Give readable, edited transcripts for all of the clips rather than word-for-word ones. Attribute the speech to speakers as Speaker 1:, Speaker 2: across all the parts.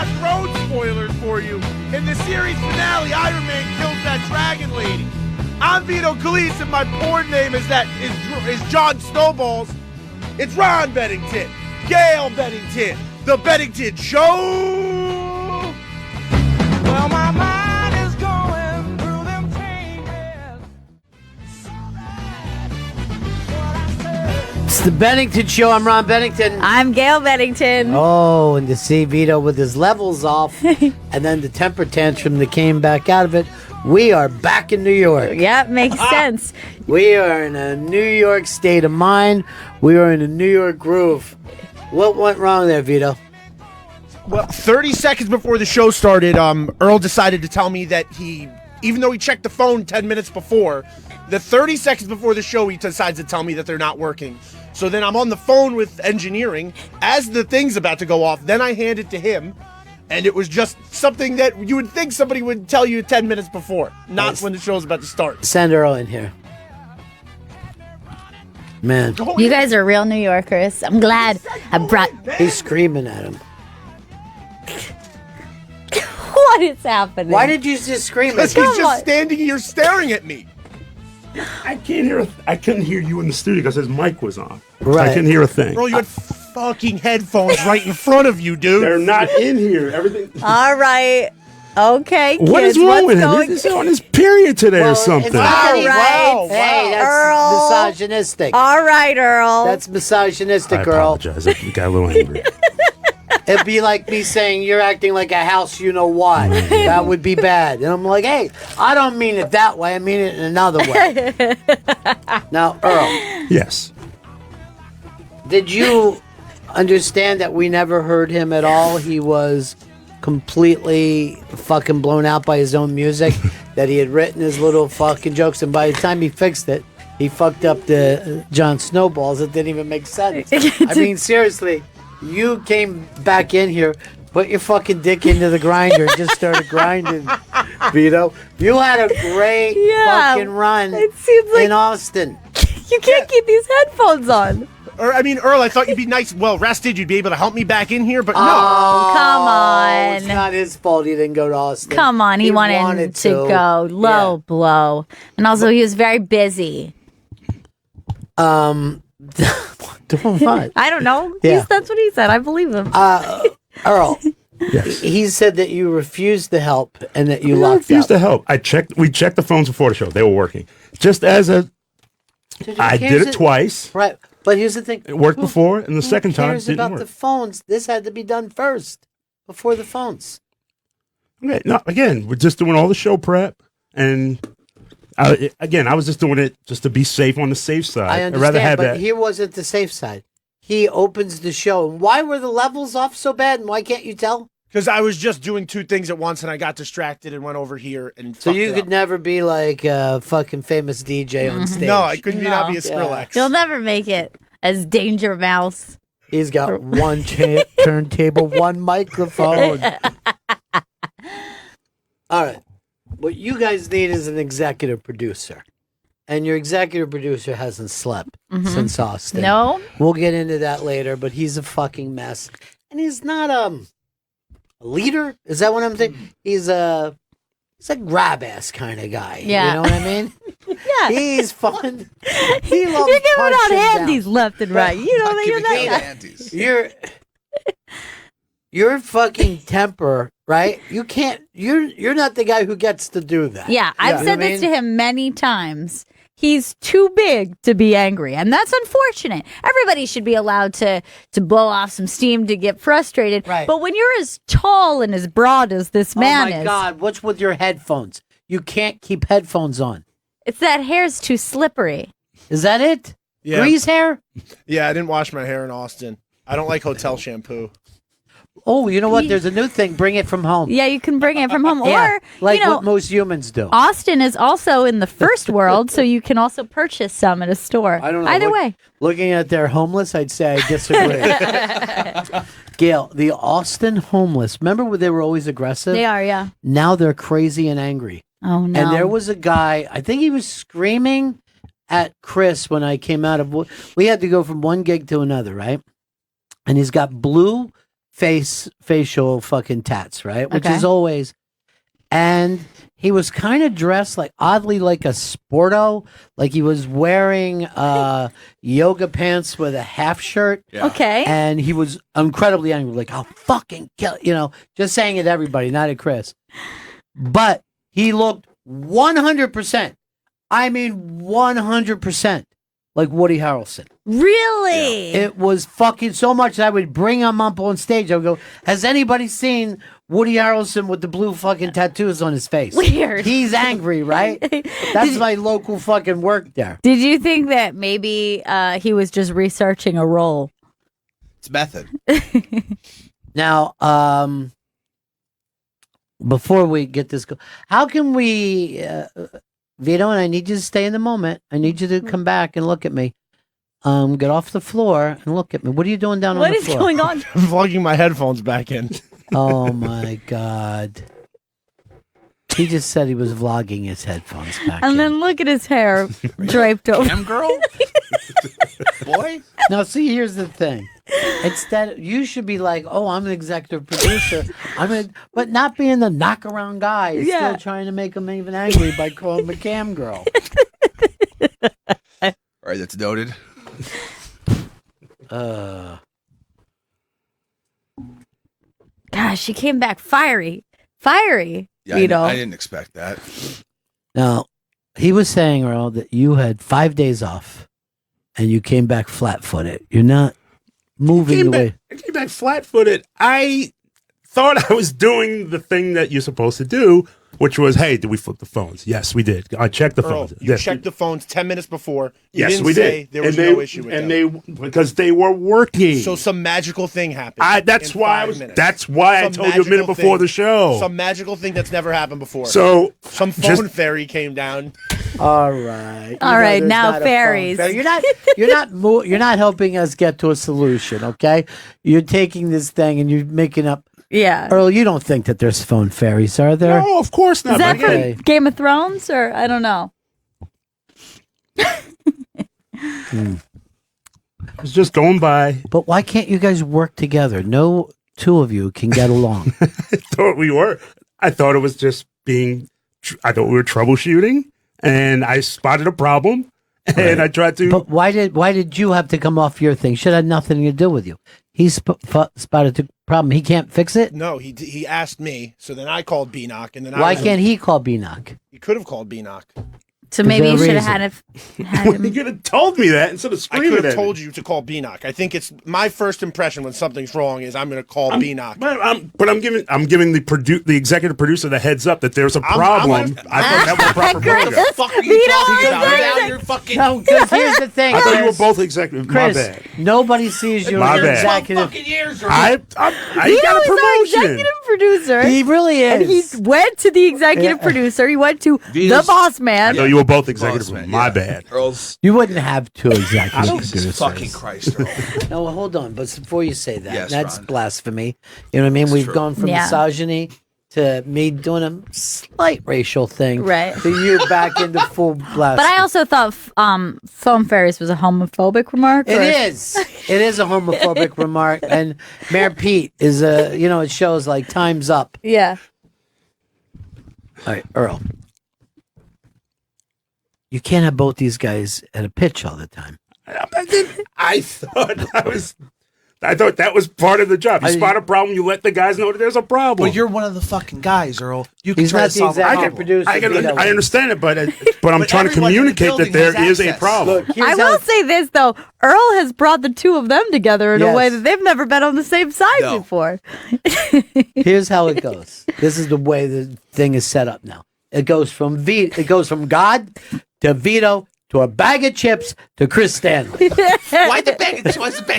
Speaker 1: got throne spoilers for you. In the series finale, Iron Man kills that dragon lady. I'm Vito Calise, and my porn name is John Snowballs. It's Ron Bennington, Gail Bennington, The Bennington Show. Well, my mind is going through them changes.
Speaker 2: It's The Bennington Show. I'm Ron Bennington.
Speaker 3: I'm Gail Bennington.
Speaker 2: Oh, and to see Vito with his levels off and then the temper tantrum that came back out of it, we are back in New York.
Speaker 3: Yep, makes sense.
Speaker 2: We are in a New York state of mind. We are in a New York groove. What went wrong there, Vito?
Speaker 1: Well, 30 seconds before the show started, Earl decided to tell me that even though he checked the phone 10 minutes before, the 30 seconds before the show, he decides to tell me that they're not working. So then I'm on the phone with engineering as the thing's about to go off. Then I hand it to him, and it was just something that you would think somebody would tell you 10 minutes before, not when the show's about to start.
Speaker 2: Send Earl in here. Man.
Speaker 3: You guys are real New Yorkers. I'm glad I brought...
Speaker 2: He's screaming at him.
Speaker 3: What is happening?
Speaker 2: Why did you just scream at
Speaker 1: Because
Speaker 2: him?
Speaker 1: he's just standing here staring at me.
Speaker 4: I couldn't hear you in the studio because his mic was on.
Speaker 2: Right.
Speaker 4: I couldn't hear a thing.
Speaker 1: Earl, you had fucking headphones right in front of you, dude.
Speaker 4: They're not in here. Everything.
Speaker 3: All right. Okay, kids.
Speaker 4: What is wrong with him?
Speaker 3: going-
Speaker 4: He's on his period today or something.
Speaker 2: It's not that he-
Speaker 3: All right.
Speaker 2: Hey, that's
Speaker 3: Earl.
Speaker 2: misogynistic.
Speaker 3: All right, Earl.
Speaker 2: That's misogynistic,
Speaker 4: I
Speaker 2: Earl.
Speaker 4: apologize. I got a little angry.
Speaker 2: It'd be like me saying you're acting like a house you know what. That would be bad. And I'm like, hey, I don't mean it that way. I mean it in another way. Now, Earl,
Speaker 4: Yes.
Speaker 2: did you understand that we never heard him at all? He was completely fucking blown out by his own music, that he had written his little fucking jokes, and by the time he fixed it, he fucked up the John Snowballs. It didn't even make sense. I mean, seriously. You came back in here, put your fucking dick into the grinder, and just started grinding, Vito. You had a great fucking run
Speaker 3: it seems like
Speaker 2: in Austin.
Speaker 3: you can't keep these headphones on.
Speaker 1: Earl, I thought you'd be nice, well rested. You'd be able to help me back in here, but no.
Speaker 3: Oh, come on.
Speaker 2: It's not his fault he didn't go to Austin.
Speaker 3: Come on, he wanted to go low blow. And also, he was very busy.
Speaker 2: Doing what?
Speaker 3: I don't know.
Speaker 2: Yeah.
Speaker 3: That's what he said. I believe him.
Speaker 2: Earl,
Speaker 4: Yes.
Speaker 2: he said that you refused to help and that you
Speaker 4: I
Speaker 2: locked
Speaker 4: refused
Speaker 2: up.
Speaker 4: to help. We checked the phones before the show. They were working. Just as I did it twice.
Speaker 2: Right. But here's the thing.
Speaker 4: It worked before, and the second time it
Speaker 2: cares
Speaker 4: didn't
Speaker 2: about
Speaker 4: work.
Speaker 2: the phones? This had to be done first, before the phones.
Speaker 4: Okay, no, again, we're just doing all the show prep, and I was just doing it just to be safe on the safe side.
Speaker 2: I
Speaker 4: I'd
Speaker 2: understand,
Speaker 4: rather have
Speaker 2: but
Speaker 4: that.
Speaker 2: here wasn't the safe side. He opens the show. Why were the levels off so bad, and why can't you tell?
Speaker 1: Because I was just doing two things at once, and I got distracted and went over here and
Speaker 2: So
Speaker 1: fucked
Speaker 2: you
Speaker 1: it
Speaker 2: could
Speaker 1: up.
Speaker 2: never be like a fucking famous DJ on stage.
Speaker 1: No, I couldn't
Speaker 3: No.
Speaker 1: not be a Skrillex.
Speaker 3: You'll never make it as Danger Mouse.
Speaker 2: He's got one turntable, one microphone. All right. What you guys need is an executive producer. And your executive producer hasn't slept since Austin.
Speaker 3: No?
Speaker 2: We'll get into that later, but he's a fucking mess. And he's not a leader? Is that what I'm saying? He's a grab ass kind of guy.
Speaker 3: Yeah.
Speaker 2: You know what I mean?
Speaker 3: Yeah.
Speaker 2: He's fun. He loves
Speaker 3: You're giving out
Speaker 2: punching
Speaker 3: handies
Speaker 2: down.
Speaker 3: left and right. You know that you're not.
Speaker 2: Your fucking temper, right? You can't. You're not the guy who gets to do that.
Speaker 3: Yeah, I've
Speaker 2: You
Speaker 3: said
Speaker 2: know what I
Speaker 3: this
Speaker 2: mean?
Speaker 3: to him many times. He's too big to be angry, and that's unfortunate. Everybody should be allowed to blow off some steam to get frustrated.
Speaker 2: Right.
Speaker 3: But when you're as tall and as broad as this man
Speaker 2: Oh my
Speaker 3: is,
Speaker 2: God! What's with your headphones? You can't keep headphones on.
Speaker 3: it's that hair's too slippery.
Speaker 2: Is that it?
Speaker 1: Yeah.
Speaker 2: Grease hair?
Speaker 1: Yeah, I didn't wash my hair in Austin. I don't like hotel shampoo.
Speaker 2: Oh, you know what? There's a new thing. Bring it from home.
Speaker 3: Yeah, you can bring it from home,
Speaker 2: Yeah,
Speaker 3: or
Speaker 2: like
Speaker 3: you know,
Speaker 2: what most humans do.
Speaker 3: Austin is also in the first world, so you can also purchase some at a store.
Speaker 2: I don't know.
Speaker 3: Either way.
Speaker 2: Looking at their homeless, I'd say I disagree. Gail, the Austin homeless, remember when they were always aggressive?
Speaker 3: They are, yeah.
Speaker 2: Now they're crazy and angry.
Speaker 3: Oh no.
Speaker 2: And there was a guy, I think he was screaming at Chris when I came out of, we had to go from one gig to another, right? And he's got blue facial fucking tats, right? Which
Speaker 3: Okay.
Speaker 2: is always, and he was kind of dressed like oddly like a sporto, like he was wearing yoga pants with a half shirt.
Speaker 5: Yeah.
Speaker 3: Okay.
Speaker 2: And he was incredibly angry, like, I'll fucking kill, just saying it to everybody, not at Chris. But he looked 100%, I mean 100%, like Woody Harrelson.
Speaker 3: Really?
Speaker 2: It was fucking so much that I would bring him up on stage. I would go, has anybody seen Woody Harrelson with the blue fucking tattoos on his face?
Speaker 3: Weird.
Speaker 2: He's angry, right? That's my local fucking work there.
Speaker 3: Did you think that maybe he was just researching a role?
Speaker 5: It's method.
Speaker 2: Now, before we get this, how can we, Vito, and I need you to stay in the moment. I need you to come back and look at me. Get off the floor and look at me. What are you doing down on
Speaker 3: What
Speaker 2: the
Speaker 3: is
Speaker 2: floor?
Speaker 3: going on?
Speaker 1: I'm plugging my headphones back in.
Speaker 2: Oh my God. He just said he was vlogging his headphones back in.
Speaker 3: And then look at his hair draped over.
Speaker 5: Cam girl? Boy?
Speaker 2: Now, see, here's the thing. Instead, you should be like, "Oh, I'm an executive producer. but not being the knock around guy. Is
Speaker 3: Yeah.
Speaker 2: Still trying to make him even angry by calling him a cam girl.
Speaker 5: All right, that's noted.
Speaker 3: Gosh, she came back fiery. Fiery.
Speaker 5: Yeah,
Speaker 3: Vito.
Speaker 5: I didn't expect that.
Speaker 2: Now, he was saying, Earl, that you had 5 days off, and you came back flat-footed. You're not moving the way.
Speaker 4: I came back flat-footed. I thought I was doing the thing that you're supposed to do, which was, hey, did we flip the phones? Yes, we did. I checked the
Speaker 1: Earl,
Speaker 4: phones.
Speaker 1: you
Speaker 4: Yes,
Speaker 1: checked the phones 10 minutes before. You
Speaker 4: yes,
Speaker 1: didn't
Speaker 4: we
Speaker 1: say
Speaker 4: did.
Speaker 1: there was
Speaker 4: and
Speaker 1: no issue with
Speaker 4: and
Speaker 1: them.
Speaker 4: because they were working.
Speaker 1: So some magical thing happened.
Speaker 4: That's
Speaker 1: in
Speaker 4: why
Speaker 1: 5 minutes.
Speaker 4: That's why I
Speaker 1: Some
Speaker 4: told you a minute
Speaker 1: magical
Speaker 4: before
Speaker 1: thing.
Speaker 4: the show.
Speaker 1: Some magical thing that's never happened before.
Speaker 4: So
Speaker 1: some phone fairy came down.
Speaker 2: All right.
Speaker 3: All right,
Speaker 2: there's
Speaker 3: now
Speaker 2: not a phone
Speaker 3: fairies.
Speaker 2: fairy. You're not helping us get to a solution, okay? You're taking this thing and you're making up.
Speaker 3: Yeah.
Speaker 2: Earl, you don't think that there's phone fairies, are there?
Speaker 4: no, of course not.
Speaker 3: Is that
Speaker 4: But
Speaker 2: Okay.
Speaker 3: from Game of Thrones or I don't know?
Speaker 4: I was just going by.
Speaker 2: But why can't you guys work together? No two of you can get along.
Speaker 4: I thought we were. I thought it was just being. I thought we were troubleshooting, and I spotted a problem, and I tried to.
Speaker 2: But why did you have to come off your thing? Should have nothing to do with you. He spotted the problem. He can't fix it.
Speaker 1: No, he asked me. So then I called B-Knock, and then
Speaker 2: Why can't he call B-Knock?
Speaker 1: He could have called B-Knock.
Speaker 3: So
Speaker 2: Is
Speaker 3: maybe
Speaker 2: there
Speaker 3: you
Speaker 2: a
Speaker 3: should have
Speaker 2: reason?
Speaker 3: had
Speaker 4: You
Speaker 3: him.
Speaker 4: could have told me that instead of
Speaker 1: I
Speaker 4: screaming
Speaker 1: could have
Speaker 4: at
Speaker 1: told
Speaker 4: me.
Speaker 1: you to call B-Knock. I think it's my first impression when something's wrong is I'm going to call B-Knock.
Speaker 4: But I'm giving the executive producer the heads up that there's a problem. I thought that was a proper
Speaker 3: Chris.
Speaker 4: program.
Speaker 5: Fuck are you
Speaker 3: Vito
Speaker 5: talking
Speaker 3: is
Speaker 5: about?
Speaker 3: very
Speaker 5: Now
Speaker 3: sick.
Speaker 5: you're fucking.
Speaker 2: No, because here's the thing.
Speaker 4: I thought you were
Speaker 2: Chris.
Speaker 4: both executive.
Speaker 2: Chris,
Speaker 4: My bad.
Speaker 2: nobody sees you
Speaker 4: My
Speaker 2: as an
Speaker 4: bad.
Speaker 2: executive.
Speaker 5: fucking years, Earl.
Speaker 4: I
Speaker 3: Vito
Speaker 4: got a
Speaker 3: is our
Speaker 4: promotion.
Speaker 3: executive producer.
Speaker 2: He really
Speaker 3: and he
Speaker 2: is.
Speaker 3: went to the executive
Speaker 2: Yeah.
Speaker 3: producer. He went to
Speaker 5: Vito's-
Speaker 3: the boss
Speaker 4: I
Speaker 3: man.
Speaker 4: thought you were both executive.
Speaker 5: Boss man,
Speaker 4: My
Speaker 5: yeah.
Speaker 4: bad.
Speaker 5: Earl's.
Speaker 2: You wouldn't have two executive
Speaker 5: Jesus
Speaker 2: producers.
Speaker 5: fucking Christ, Earl.
Speaker 2: No, hold on. But before you say that,
Speaker 5: Yes,
Speaker 2: that's
Speaker 5: Ron.
Speaker 2: blasphemy. You know what I mean? We've
Speaker 5: true.
Speaker 2: gone from
Speaker 3: Yeah.
Speaker 2: misogyny to me doing a slight racial thing,
Speaker 3: Right.
Speaker 2: to you back into full blasphemy.
Speaker 3: But I also thought phone fairies was a homophobic remark.
Speaker 2: It
Speaker 3: or-
Speaker 2: is. It is a homophobic remark, and Mayor Pete is a. It shows like time's up.
Speaker 3: Yeah.
Speaker 2: All right, Earl. You can't have both these guys at a pitch all the time.
Speaker 4: I thought that was part of the job. You spot a problem, you let the guys know that there's a problem.
Speaker 5: Well, you're one of the fucking guys, Earl. You can
Speaker 2: He's
Speaker 5: try
Speaker 2: not
Speaker 5: to
Speaker 2: the
Speaker 5: solve a
Speaker 2: executive
Speaker 5: problem.
Speaker 2: producer.
Speaker 4: I understand it, but I'm
Speaker 5: But
Speaker 4: trying to
Speaker 5: everyone in the
Speaker 4: communicate that
Speaker 5: building
Speaker 4: there
Speaker 5: has
Speaker 4: is a
Speaker 5: access.
Speaker 4: problem.
Speaker 2: Look, here's
Speaker 3: I
Speaker 2: how-
Speaker 3: will say this though, Earl has brought the two of them together in a
Speaker 2: Yes.
Speaker 3: way that they've never been on the same side
Speaker 5: No.
Speaker 3: before.
Speaker 2: Here's how it goes. This is the way the thing is set up now. It goes from God to Vito to a bag of chips to Chris Stanley.
Speaker 5: Why's the bag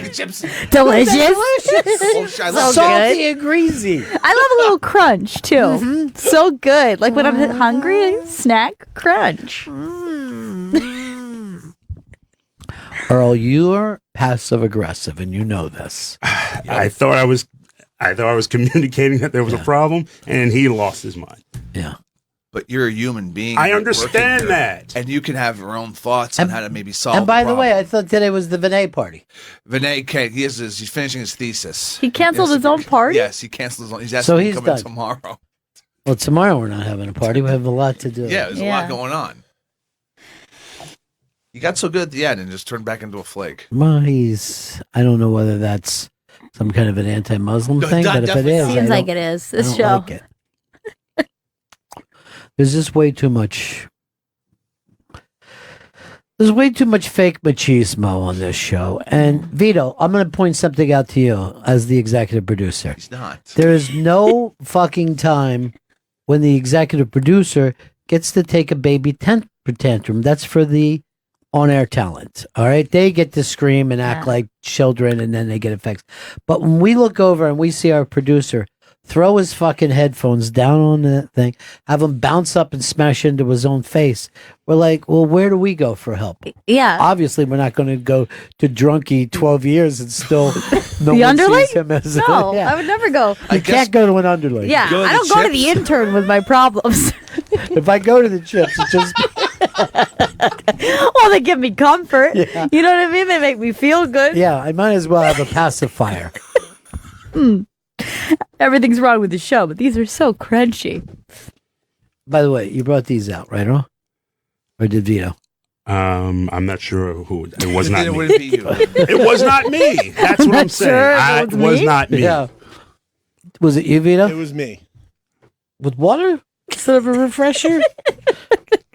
Speaker 5: of chips?
Speaker 3: Delicious.
Speaker 5: Oh, shit, I love
Speaker 3: So
Speaker 5: that.
Speaker 2: Salty and greasy.
Speaker 3: I love a little crunch too.
Speaker 2: Mm-hmm.
Speaker 3: So good. Like when I'm hungry, snack crunch.
Speaker 2: Earl, you're passive aggressive, and you know this.
Speaker 4: I thought I was communicating that there was a problem, and he lost his mind.
Speaker 2: Yeah.
Speaker 5: but you're a human being.
Speaker 4: I
Speaker 5: working
Speaker 4: understand
Speaker 5: through
Speaker 4: that.
Speaker 5: it, and you can have your own thoughts on how to maybe solve.
Speaker 2: And by the way,
Speaker 5: problem.
Speaker 2: I thought today was the Vinay party.
Speaker 5: Vinay can't. He's finishing his thesis.
Speaker 3: He canceled
Speaker 5: Yes,
Speaker 3: his own party?
Speaker 5: Yes, he canceled his own. He's
Speaker 2: So
Speaker 5: asking me
Speaker 2: he's
Speaker 5: to come in
Speaker 2: done.
Speaker 5: tomorrow.
Speaker 2: Well, tomorrow we're not having a party. We have a lot to do.
Speaker 5: Yeah, there's a
Speaker 3: Yeah.
Speaker 5: lot going on. He got so good at the end and just turned back into a flake.
Speaker 2: Well, I don't know whether that's some kind of an anti-Muslim
Speaker 5: No,
Speaker 2: thing,
Speaker 5: that
Speaker 2: but if it
Speaker 5: definitely
Speaker 2: is,
Speaker 3: Seems
Speaker 2: I
Speaker 3: like
Speaker 2: don't-
Speaker 3: it is.
Speaker 2: I
Speaker 3: This
Speaker 2: don't
Speaker 3: show.
Speaker 2: like it. There's just way too much. There's way too much fake machismo on this show. And Vito, I'm going to point something out to you as the executive producer.
Speaker 5: He's not.
Speaker 2: There is no fucking time when the executive producer gets to take a baby tantrum. That's for the on-air talent. All right, they get to scream and act
Speaker 3: Yeah.
Speaker 2: like children, and then they get it fixed. But when we look over and we see our producer throw his fucking headphones down on that thing, have him bounce up and smash into his own face, we're like, well, where do we go for help?
Speaker 3: Yeah.
Speaker 2: Obviously, we're not going to go to Drunky 12 years and still no
Speaker 3: The
Speaker 2: one
Speaker 3: underling?
Speaker 2: sees him as
Speaker 3: No,
Speaker 2: yeah.
Speaker 3: I would never go.
Speaker 2: You can't go to an underling.
Speaker 3: Yeah,
Speaker 5: Go to
Speaker 3: I
Speaker 5: the
Speaker 3: don't go to the
Speaker 5: chips.
Speaker 3: intern with my problems.
Speaker 2: If I go to the chips, it's just
Speaker 3: Well, they give me comfort.
Speaker 2: Yeah.
Speaker 3: You know what I mean? They make me feel good.
Speaker 2: yeah. I might as well have a pacifier.
Speaker 3: Everything's wrong with the show, but these are so crunchy.
Speaker 2: By the way, you brought these out, right? Or did Vito?
Speaker 4: I'm not sure who. It was not
Speaker 5: It
Speaker 4: me.
Speaker 5: wouldn't be you.
Speaker 4: It was not me. That's what I'm
Speaker 3: not
Speaker 4: saying.
Speaker 3: sure if it
Speaker 4: It
Speaker 3: was
Speaker 4: was
Speaker 3: me.
Speaker 4: not me.
Speaker 2: Yeah. Was it you,
Speaker 1: It
Speaker 2: Vito?
Speaker 1: was me.
Speaker 2: With water instead of a refresher?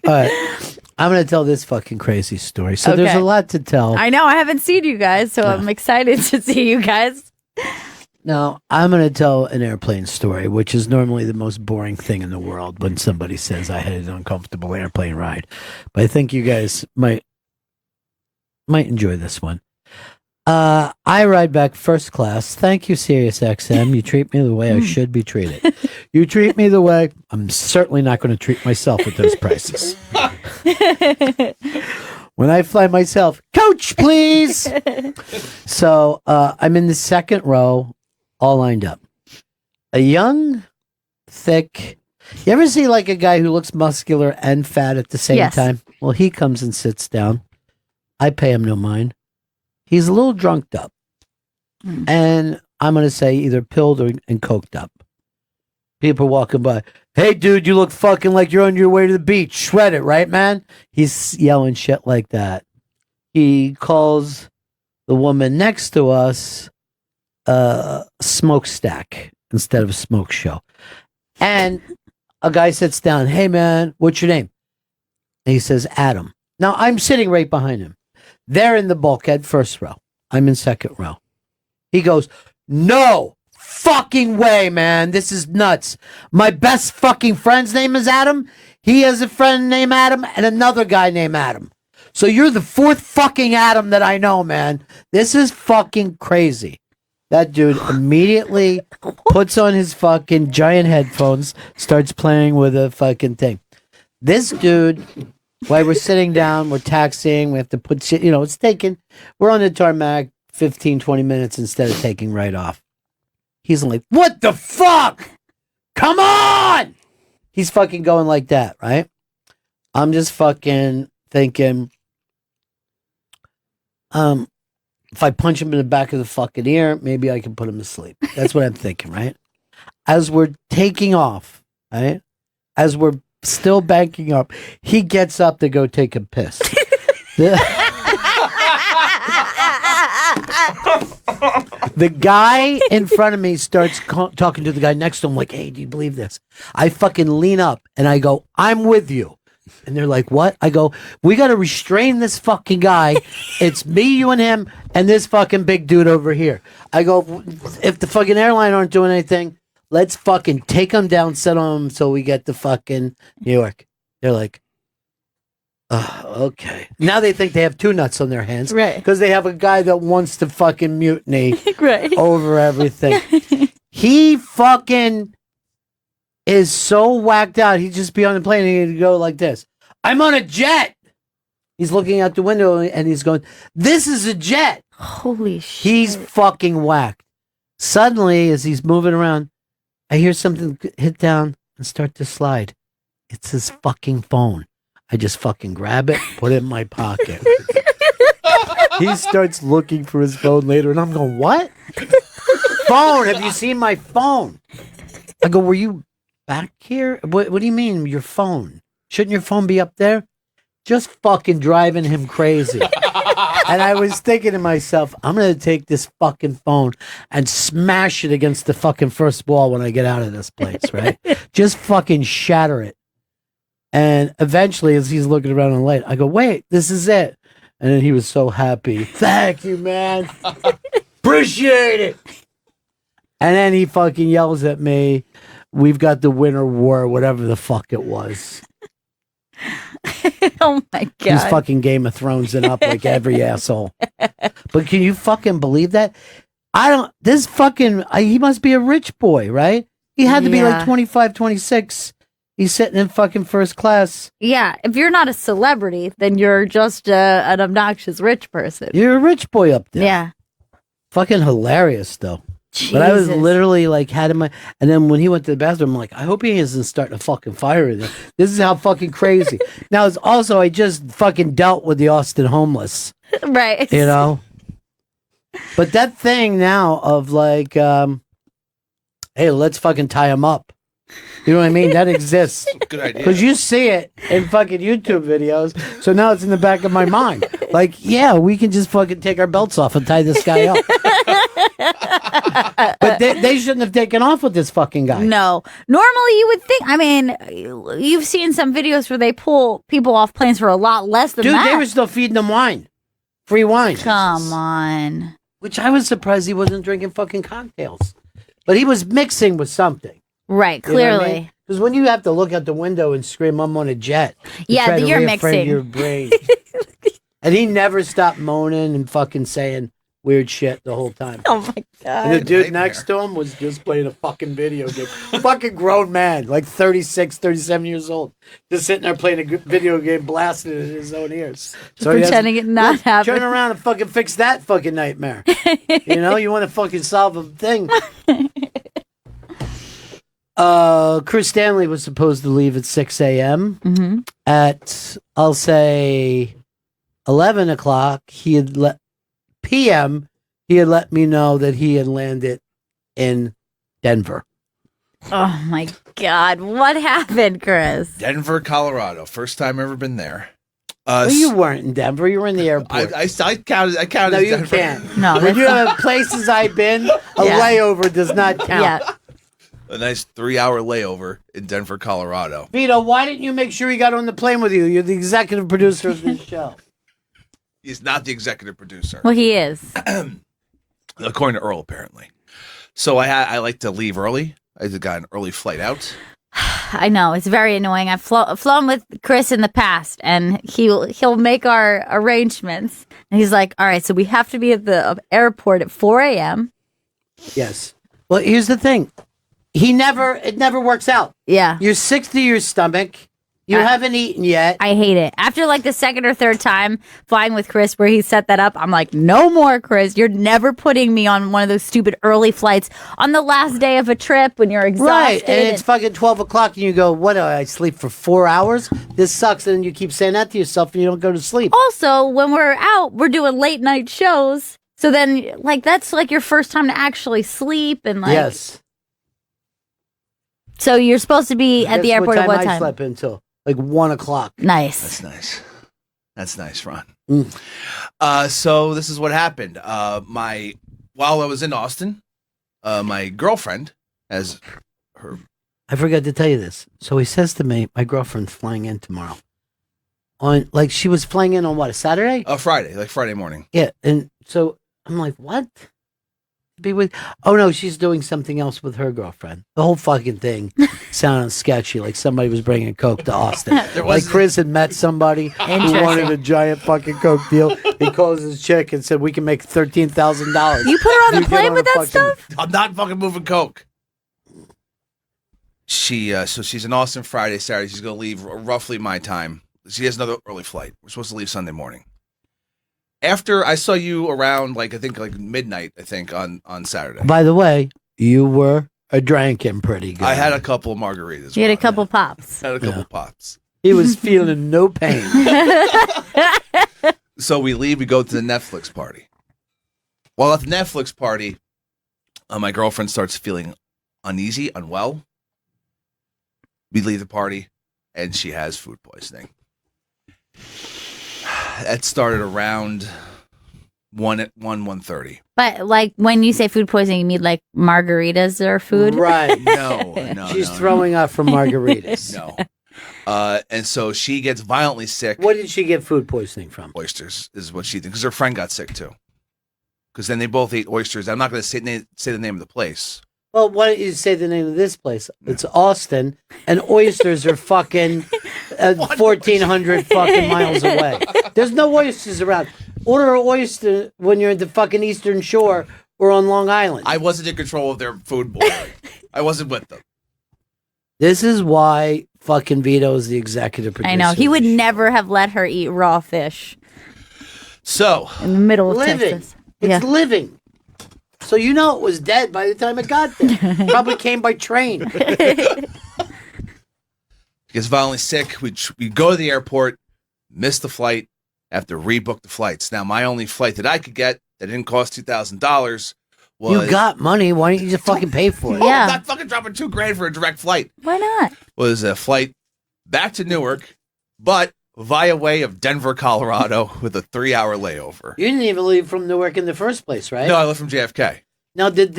Speaker 2: All right. I'm going to tell this fucking crazy story. So there's
Speaker 3: Okay.
Speaker 2: a lot to tell.
Speaker 3: I know I haven't seen you guys, so I'm excited to see you guys.
Speaker 2: Now, I'm going to tell an airplane story, which is normally the most boring thing in the world when somebody says I had an uncomfortable airplane ride. But I think you guys might enjoy this one. I ride back first class. Thank you, Sirius XM. You treat me the way I should be treated. You treat me the way I'm certainly not going to treat myself at those prices. When I fly myself, coach, please. So I'm in the second row, all lined up. A young, thick. You ever see like a guy who looks muscular and fat at the same
Speaker 3: Yes.
Speaker 2: time? Well, he comes and sits down. I pay him no mind. He's a little drunked up. And I'm going to say either pilled or and coked up. People walking by. Hey, dude, you look fucking like you're on your way to the beach. Shred it, right, man? He's yelling shit like that. He calls the woman next to us smokestack instead of a smoke show. And a guy sits down. Hey, man, what's your name? And he says, Adam. Now, I'm sitting right behind him. They're in the bulkhead, first row. I'm in second row. He goes, no fucking way, man. This is nuts. My best fucking friend's name is Adam. He has a friend named Adam and another guy named Adam. So you're the fourth fucking Adam that I know, man. This is fucking crazy. That dude immediately puts on his fucking giant headphones, starts playing with a fucking thing. This dude, while we're sitting down, we're taxiing, we have to put shit, it's taking, we're on the tarmac 15, 20 minutes instead of taking right off. He's like, what the fuck? Come on! He's fucking going like that, right? I'm just fucking thinking, if I punch him in the back of the fucking ear, maybe I can put him to sleep. That's what I'm thinking, right? As we're taking off, right? As we're still banking up, he gets up to go take a piss. The guy in front of me starts talking to the guy next to him like, hey, do you believe this? I fucking lean up and I go, I'm with you. And they're like, what? I go, we got to restrain this fucking guy. It's me, you, and him, and this fucking big dude over here. I go, if the fucking airline aren't doing anything, let's fucking take him down, sit on him so we get to fucking New York. They're like, okay. Now they think they have two nuts on their hands.
Speaker 3: Right.
Speaker 2: Because they have a guy that wants to fucking mutiny
Speaker 3: Right.
Speaker 2: over everything. He fucking is so whacked out. He'd just be on the plane and he'd go like this. I'm on a jet. He's looking out the window and he's going, this is a jet.
Speaker 3: Holy shit.
Speaker 2: He's fucking whacked. Suddenly, as he's moving around, I hear something hit down and start to slide. It's his fucking phone. I just fucking grab it, put it in my pocket. He starts looking for his phone later, and I'm going, what? Phone, have you seen my phone? I go, were you back here? What do you mean, your phone? Shouldn't your phone be up there? Just fucking driving him crazy. And I was thinking to myself, I'm going to take this fucking phone and smash it against the fucking first wall when I get out of this place, right? Just fucking shatter it. And eventually, as he's looking around on the light, I go, wait, this is it. And then he was so happy. Thank you, man. Appreciate it. And then he fucking yells at me, we've got the Winter War, whatever the fuck it was.
Speaker 3: Oh my God.
Speaker 2: He's fucking Game of Thrones and up like every asshole. But can you fucking believe that? He must be a rich boy, right? He had to be like 25, 26. He's sitting in fucking first class.
Speaker 3: Yeah, if you're not a celebrity, then you're just an obnoxious rich person.
Speaker 2: You're a rich boy up there.
Speaker 3: Yeah.
Speaker 2: Fucking hilarious, though.
Speaker 3: Jesus.
Speaker 2: But I was literally like, and then when he went to the bathroom, I'm like, I hope he isn't starting a fucking fire in there. This is how fucking crazy. Now, it's also, I just fucking dealt with the Austin homeless.
Speaker 3: Right.
Speaker 2: You know? But that thing now of like, hey, let's fucking tie him up. You know what I mean? That exists.
Speaker 5: Good idea.
Speaker 2: Because you see it in fucking YouTube videos. So now it's in the back of my mind. Like, yeah, we can just fucking take our belts off and tie this guy up. But they shouldn't have taken off with this fucking guy.
Speaker 3: No. Normally you would think, I mean, you've seen some videos where they pull people off planes for a lot less than that.
Speaker 2: Dude, they were still feeding them wine. Free wine.
Speaker 3: Come on.
Speaker 2: Which I was surprised he wasn't drinking fucking cocktails. But he was mixing with something.
Speaker 3: Right,
Speaker 2: You know what I
Speaker 3: clearly.
Speaker 2: mean? Because when you have to look out the window and scream, I'm on a jet.
Speaker 3: Yeah,
Speaker 2: try to
Speaker 3: you're
Speaker 2: reaffirm
Speaker 3: mixing.
Speaker 2: your brain. And he never stopped moaning and fucking saying weird shit the whole time.
Speaker 3: Oh my God.
Speaker 2: And the dude
Speaker 5: Nightmare.
Speaker 2: next to him was just playing a fucking video game. Fucking grown man, like 36, 37 years old. Just sitting there playing a video game, blasting it in his own ears. So he has-
Speaker 3: Pretending it not happened.
Speaker 2: Turn around and fucking fix that fucking nightmare. You know, you want to fucking solve a thing. Chris Stanley was supposed to leave at 6 a.m.
Speaker 3: Mm-hmm.
Speaker 2: At, I'll say, 11 o'clock, p.m., he had let me know that he had landed in Denver.
Speaker 3: Oh my God. What happened, Chris?
Speaker 5: Denver, Colorado. First time ever been there.
Speaker 2: Well, you weren't in Denver. You were in the airport.
Speaker 5: I counted. I counted.
Speaker 2: No,
Speaker 5: as
Speaker 2: you
Speaker 5: Denver.
Speaker 2: can't.
Speaker 3: No,
Speaker 2: When
Speaker 3: that's
Speaker 2: you
Speaker 3: not-
Speaker 2: have places I've been, a
Speaker 3: Yeah.
Speaker 2: layover does not count.
Speaker 3: Yeah.
Speaker 5: A nice 3-hour layover in Denver, Colorado.
Speaker 2: Vito, why didn't you make sure he got on the plane with you? You're the executive producer of this show.
Speaker 5: He's not the executive producer,
Speaker 3: Well, he is.
Speaker 5: according to Earl, apparently. So I like to leave early. I got an early flight out.
Speaker 3: I know. It's very annoying. I've flown with Chris in the past, and he'll make our arrangements. And he's like, all right, so we have to be at the airport at 4 a.m.
Speaker 2: Yes. Well, here's the thing. It never works out.
Speaker 3: Yeah.
Speaker 2: You're sick to your stomach. You haven't eaten yet.
Speaker 3: I hate it. After like the second or third time flying with Chris where he set that up, I'm like, no more, Chris. You're never putting me on one of those stupid early flights on the last day of a trip when you're exhausted.
Speaker 2: Right, and it's fucking 12 o'clock, and you go, what, I sleep for 4 hours? This sucks, and then you keep saying that to yourself, and you don't go to sleep.
Speaker 3: Also, when we're out, we're doing late night shows. So then, like, that's like your first time to actually sleep. And like,
Speaker 2: Yes.
Speaker 3: So you're supposed to be at the
Speaker 2: Guess
Speaker 3: airport at what
Speaker 2: I
Speaker 3: time?
Speaker 2: slept until like 1 o'clock.
Speaker 3: Nice.
Speaker 5: That's nice. That's nice, Ron.
Speaker 2: Mm.
Speaker 5: So this is what happened. While I was in Austin, my girlfriend, as her
Speaker 2: I forgot to tell you this. So he says to me, my girlfriend's flying in tomorrow. She was flying in on what, a Saturday?
Speaker 5: Friday morning.
Speaker 2: Yeah, and so I'm like, what? Oh no, she's doing something else with her girlfriend. The whole fucking thing sounded sketchy, like somebody was bringing Coke to Austin. Like Chris had met somebody who wanted a giant fucking Coke deal. He calls his chick and said, we can make $13,000.
Speaker 3: You put her on the plane with that stuff?
Speaker 5: I'm not fucking moving Coke. So she's in Austin Friday, Saturday. She's gonna leave roughly my time. She has another early flight. We're supposed to leave Sunday morning. After I saw you around, like midnight, I think on Saturday.
Speaker 2: By the way, you were I drank him pretty good.
Speaker 5: I had a couple of margaritas.
Speaker 3: You had a
Speaker 5: Ron.
Speaker 3: couple pops.
Speaker 5: Had a couple pops.
Speaker 2: He was feeling no pain.
Speaker 5: So we leave. We go to the Netflix party. While at the Netflix party, my girlfriend starts feeling uneasy, unwell. We leave the party, and she has food poisoning. That started around 1:30.
Speaker 3: But like when you say food poisoning, you mean like margaritas or food?
Speaker 2: Right.
Speaker 5: No.
Speaker 2: She's throwing up from margaritas.
Speaker 5: No. And so she gets violently sick.
Speaker 2: What did she get food poisoning from?
Speaker 5: Oysters is what she thinks, because her friend got sick too. Because then they both ate oysters. I'm not going to say the name of the place.
Speaker 2: Well, why don't you say the name of this place? It's Austin, and oysters are fucking 1,400 fucking miles away. There's no oysters around. Order an oyster when you're at the fucking Eastern Shore or on Long Island.
Speaker 5: I wasn't in control of their food boiling. I wasn't with them.
Speaker 2: This is why fucking Vito is the executive producer.
Speaker 3: I know. He
Speaker 2: of
Speaker 3: would
Speaker 2: the show.
Speaker 3: never have let her eat raw fish
Speaker 5: So
Speaker 3: in the middle of
Speaker 2: Living.
Speaker 3: Texas.
Speaker 2: It's living. So you know it was dead by the time it got there. Probably came by train.
Speaker 5: gets violently sick. We go to the airport, miss the flight, have to rebook the flights. Now, my only flight that I could get that didn't cost $2,000 was...
Speaker 2: You got money. Why don't you just fucking pay for it?
Speaker 3: Yeah.
Speaker 5: I'm not fucking dropping $2,000 for a direct flight.
Speaker 3: Why not?
Speaker 5: Was a flight back to Newark, but via way of Denver, Colorado, with a 3-hour layover.
Speaker 2: You didn't even leave from Newark in the first place, right?
Speaker 5: No, I left from JFK.
Speaker 2: Now, did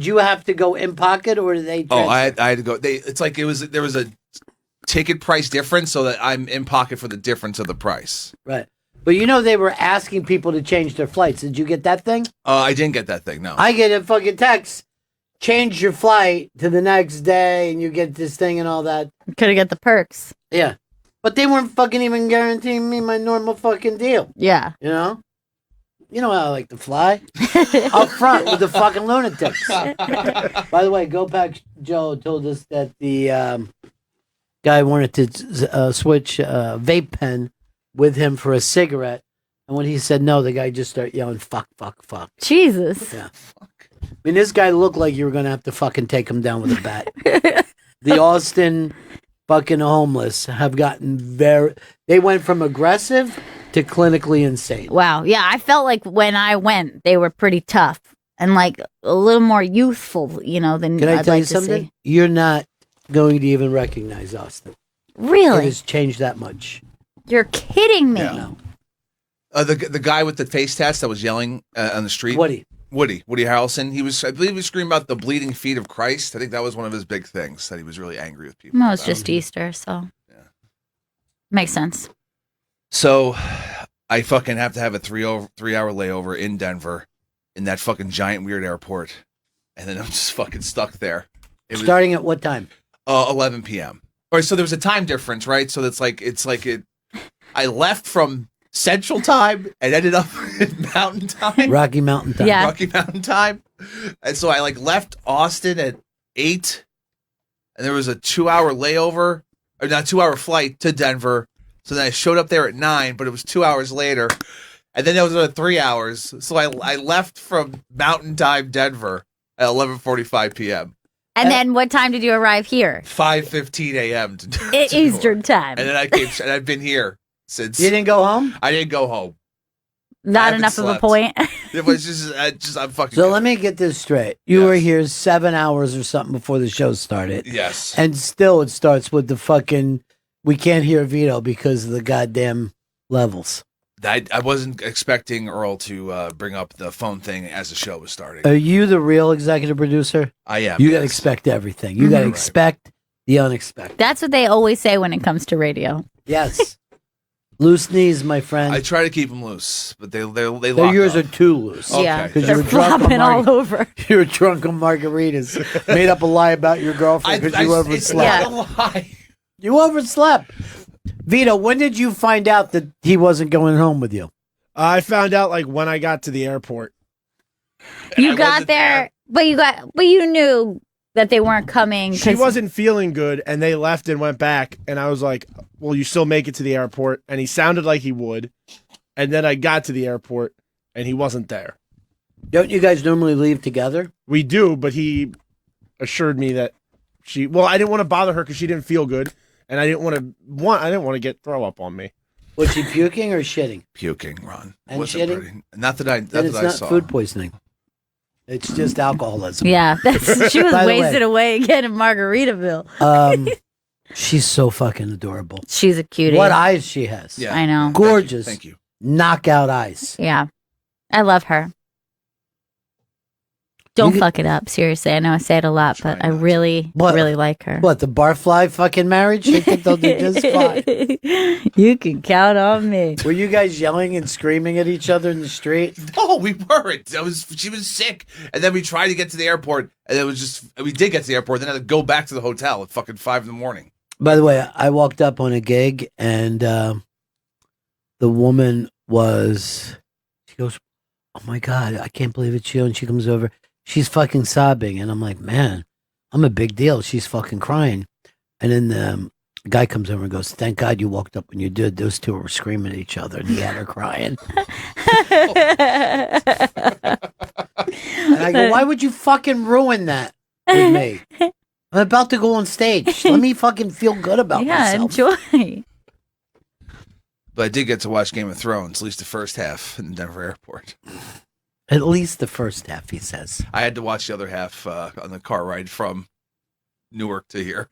Speaker 2: you have to go in pocket or did they?
Speaker 5: Oh, I had to go. There was a ticket price difference, so that I'm in pocket for the difference of the price.
Speaker 2: Right. But you know they were asking people to change their flights. Did you get that thing?
Speaker 5: I didn't get that thing, no.
Speaker 2: I get a fucking text. Change your flight to the next day and you get this thing and all that.
Speaker 3: Could have got the perks.
Speaker 2: Yeah. But they weren't fucking even guaranteeing me my normal fucking deal.
Speaker 3: Yeah.
Speaker 2: You know? You know how I like to fly. Up front with the fucking lunatics. By the way, Go Pack Joe told us that the guy wanted to switch vape pen with him for a cigarette. And when he said no, the guy just started yelling, fuck, fuck, fuck.
Speaker 3: Jesus.
Speaker 2: Yeah. I mean, this guy looked like you were going to have to fucking take him down with a bat. The Austin fucking homeless have gotten they went from aggressive to clinically insane.
Speaker 3: Wow. Yeah, I felt like when I went, they were pretty tough and like a little more youthful, you know, than
Speaker 2: Can I
Speaker 3: I'd
Speaker 2: tell
Speaker 3: like
Speaker 2: you
Speaker 3: to
Speaker 2: something?
Speaker 3: see.
Speaker 2: You're not going to even recognize Austin. It
Speaker 3: Really?
Speaker 2: has changed that much.
Speaker 3: You're kidding me.
Speaker 5: Yeah. The guy with the face tats that was yelling on the street.
Speaker 2: Woody
Speaker 5: Harrelson. I believe he was screaming about the bleeding feet of Christ. I think that was one of his big things, that he was really angry with people.
Speaker 3: No, it's
Speaker 5: about.
Speaker 3: just Easter, so.
Speaker 5: Yeah.
Speaker 3: Makes sense.
Speaker 5: So I fucking have to have a 3-hour layover in Denver in that fucking giant weird airport. And then I'm just fucking stuck there. It was
Speaker 2: Starting at what time?
Speaker 5: 11 p.m. All right, so there was a time difference, right? So I left from Central Time and ended up in Mountain Time.
Speaker 2: Rocky Mountain time.
Speaker 3: Yeah.
Speaker 5: Rocky Mountain Time. And so I left Austin at 8, and there was a 2-hour layover, or not 2-hour flight to Denver. So then I showed up there at 9, but it was 2 hours later. And then there was another 3 hours. So I left from Mountain Time, Denver at 11:45 p.m.
Speaker 3: And then what time did you arrive here?
Speaker 5: 5:15 a.m. to
Speaker 3: Eastern time.
Speaker 5: And then I've been here since.
Speaker 2: You didn't go home?
Speaker 5: I didn't go home.
Speaker 3: Not
Speaker 5: haven't
Speaker 3: enough of a
Speaker 5: slept.
Speaker 3: point.
Speaker 5: It was I'm fucking.
Speaker 2: So
Speaker 5: good.
Speaker 2: let me get this straight. You
Speaker 5: Yes.
Speaker 2: were here 7 hours or something before the show started.
Speaker 5: Yes.
Speaker 2: And still it starts with the fucking, we can't hear Vito because of the goddamn levels.
Speaker 5: I wasn't expecting Earl to bring up the phone thing as the show was starting.
Speaker 2: Are you the real executive producer?
Speaker 5: I am.
Speaker 2: You got to
Speaker 5: yes.
Speaker 2: expect everything. You got to
Speaker 5: Right.
Speaker 2: expect the unexpected.
Speaker 3: That's what they always say when it comes to radio.
Speaker 2: Yes. Loose knees, my friend.
Speaker 5: I try to keep them loose, but they lock
Speaker 2: Yours
Speaker 5: up.
Speaker 2: are too loose.
Speaker 5: Okay.
Speaker 3: Yeah,
Speaker 2: 'Cause
Speaker 3: they're
Speaker 2: you were drunk on
Speaker 3: flopping all over.
Speaker 2: You were drunk on margaritas. Made up a lie about your girlfriend because you
Speaker 5: It's
Speaker 2: overslept.
Speaker 5: not a lie.
Speaker 2: You overslept. Vito, when did you find out that he wasn't going home with you?
Speaker 1: I found out when I got to the airport.
Speaker 5: And
Speaker 3: You
Speaker 5: I
Speaker 3: got
Speaker 5: wasn't
Speaker 3: there, but you knew that they weren't coming.
Speaker 1: She
Speaker 3: 'cause-
Speaker 1: wasn't feeling good, and they left and went back. And I was like, "Will you still make it to the airport?" And he sounded like he would. And then I got to the airport, and he wasn't there.
Speaker 2: Don't you guys normally leave together?
Speaker 1: We do, but he assured me that I didn't want to bother her because she didn't feel good, and I didn't want to get throw up on me.
Speaker 2: Was she puking or shitting?
Speaker 5: Puking, Ron.
Speaker 2: And
Speaker 5: Wasn't
Speaker 2: shitting?
Speaker 5: pretty. Not that I saw.
Speaker 2: Food poisoning. It's just alcoholism.
Speaker 3: Yeah, she was
Speaker 2: By the way-
Speaker 3: wasted away again in Margaritaville.
Speaker 2: She's so fucking adorable.
Speaker 3: She's a cutie.
Speaker 2: What eyes she has.
Speaker 5: Yeah.
Speaker 3: I know.
Speaker 2: Gorgeous.
Speaker 5: Thank you.
Speaker 2: Knockout eyes.
Speaker 3: Yeah, I love her. Don't
Speaker 2: You-
Speaker 3: fuck it up. Seriously, I know I say it a lot, but I
Speaker 5: not to.
Speaker 3: really,
Speaker 2: What?
Speaker 3: really like her.
Speaker 2: What, the barfly fucking marriage? They think they'll do just fine.
Speaker 3: You can count on me.
Speaker 2: Were you guys yelling and screaming at each other in the street?
Speaker 5: No, we weren't. She was sick, and then we tried to get to the airport, and we did get to the airport, then had to go back to the hotel at fucking 5 a.m.
Speaker 2: By the way, I walked up on a gig and the woman she goes, "Oh my God, I can't believe it's you." And she comes over, she's fucking sobbing. And I'm like, man, I'm a big deal. She's fucking crying. And then the guy comes over and goes, "Thank God you walked up when you did. Those two were screaming at each other and he had her crying." And I go, "Why would you fucking ruin that with me? I'm about to go on stage. Let me fucking feel good about
Speaker 3: Yeah,
Speaker 2: myself."
Speaker 3: enjoy.
Speaker 5: But I did get to watch Game of Thrones, at least the first half, in the Denver airport.
Speaker 2: At least the first half, he says.
Speaker 5: I had to watch the other half on the car ride from Newark to here.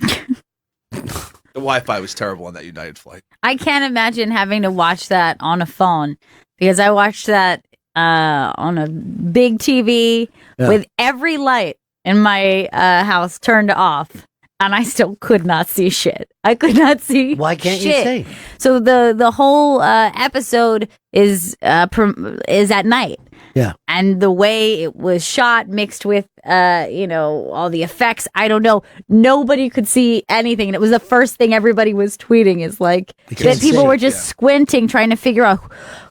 Speaker 5: The Wi-Fi was terrible on that United flight.
Speaker 3: I can't imagine having to watch that on a phone because I watched that on a big TV with every light in my house turned off, and I still could not see shit. I could not see.
Speaker 2: Why can't
Speaker 3: shit.
Speaker 2: you see?
Speaker 3: So the whole episode is at night.
Speaker 2: Yeah.
Speaker 3: And the way it was shot, mixed with all the effects, I don't know. Nobody could see anything, and it was the first thing everybody was tweeting. Is like that people were just squinting, trying to figure out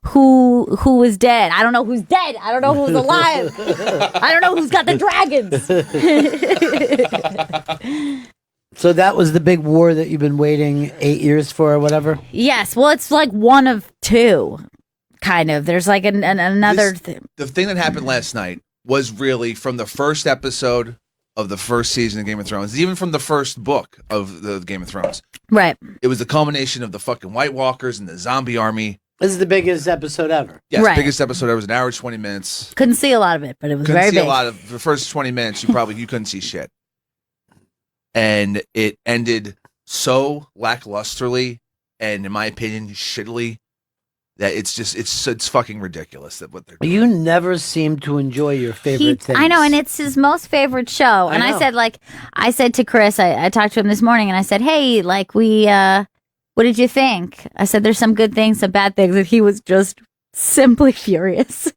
Speaker 3: who was dead. I don't know who's dead. I don't know who's alive. I don't know who's got the dragons.
Speaker 2: So that was the big war that you've been waiting 8 years for, or whatever.
Speaker 3: Yes. Well, it's like one of two. Kind of. There's like another thing.
Speaker 5: The thing that happened last night was really from the first episode of the first season of Game of Thrones, even from the first book of the Game of Thrones.
Speaker 3: Right.
Speaker 5: It was the culmination of the fucking White Walkers and the zombie army.
Speaker 2: This is the biggest episode ever.
Speaker 5: Yes,
Speaker 3: Right.
Speaker 5: biggest episode ever was an hour and 20 minutes.
Speaker 3: Couldn't see a lot of it, but it was
Speaker 5: Couldn't
Speaker 3: very
Speaker 5: see
Speaker 3: big.
Speaker 5: a lot of the first 20 minutes. You couldn't see shit, and it ended so lacklusterly and, in my opinion, shittily that it's fucking ridiculous that what they're doing.
Speaker 2: You never seem to enjoy your favorite things.
Speaker 3: I know, and it's his most favorite show. And I said to Chris, I talked to him this morning, and I said, "Hey, like what did you think?" I said, "There's some good things, some bad things," and he was just simply furious.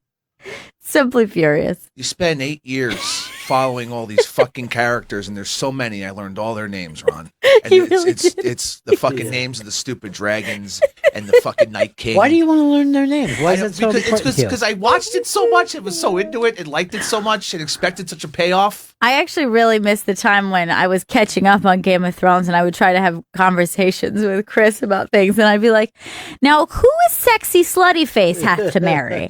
Speaker 3: Simply furious.
Speaker 5: You spend 8 years following all these fucking characters, and there's so many. I learned all their names, Ron. And
Speaker 3: He really did.
Speaker 5: it's the fucking names of the stupid dragons and the fucking Night King.
Speaker 2: Why do you want to learn their names? Why is that so
Speaker 5: Because
Speaker 2: important to you?
Speaker 5: because I watched it so much, and was so into it, and liked it so much, and expected such a payoff.
Speaker 3: I actually really missed the time when I was catching up on Game of Thrones, and I would try to have conversations with Chris about things, and I'd be like, "Now, who is sexy slutty face have to marry?"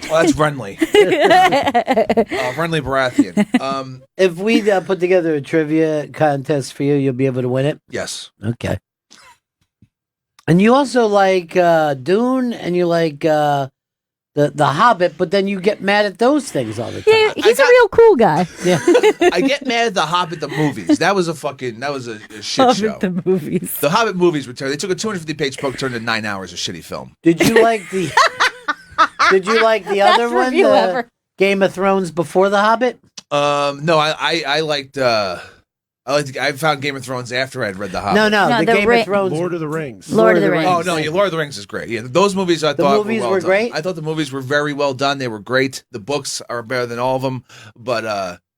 Speaker 5: Well, that's Renly. Renly Baratheon.
Speaker 2: If we put together a trivia contest for you, you'll be able to win it?
Speaker 5: Yes.
Speaker 2: Okay. And you also like Dune, and you like the Hobbit, but then you get mad at those things all the time.
Speaker 3: Yeah, he's a real cool guy.
Speaker 2: Yeah.
Speaker 5: I get mad at the Hobbit the movies. That was a shit show.
Speaker 3: The movies.
Speaker 5: The Hobbit movies were terrible. They took a 250-page book, turned it into 9 hours of shitty film.
Speaker 2: Did you like the other
Speaker 3: Best
Speaker 2: one,
Speaker 3: review
Speaker 2: the
Speaker 3: ever.
Speaker 2: Game of Thrones before the Hobbit?
Speaker 5: No, I liked. I found Game of Thrones after I'd read the Hobbit.
Speaker 2: No,
Speaker 3: No,
Speaker 2: the
Speaker 3: the
Speaker 2: Game of Thrones.
Speaker 1: Lord of the Rings.
Speaker 3: Lord of the Rings.
Speaker 5: Oh no, yeah, Lord of the Rings is great. Yeah, those movies I
Speaker 2: The
Speaker 5: thought
Speaker 2: movies
Speaker 5: were, well
Speaker 2: were
Speaker 5: done.
Speaker 2: great?
Speaker 5: I thought the movies were very well done. They were great. The books are better than all of them, but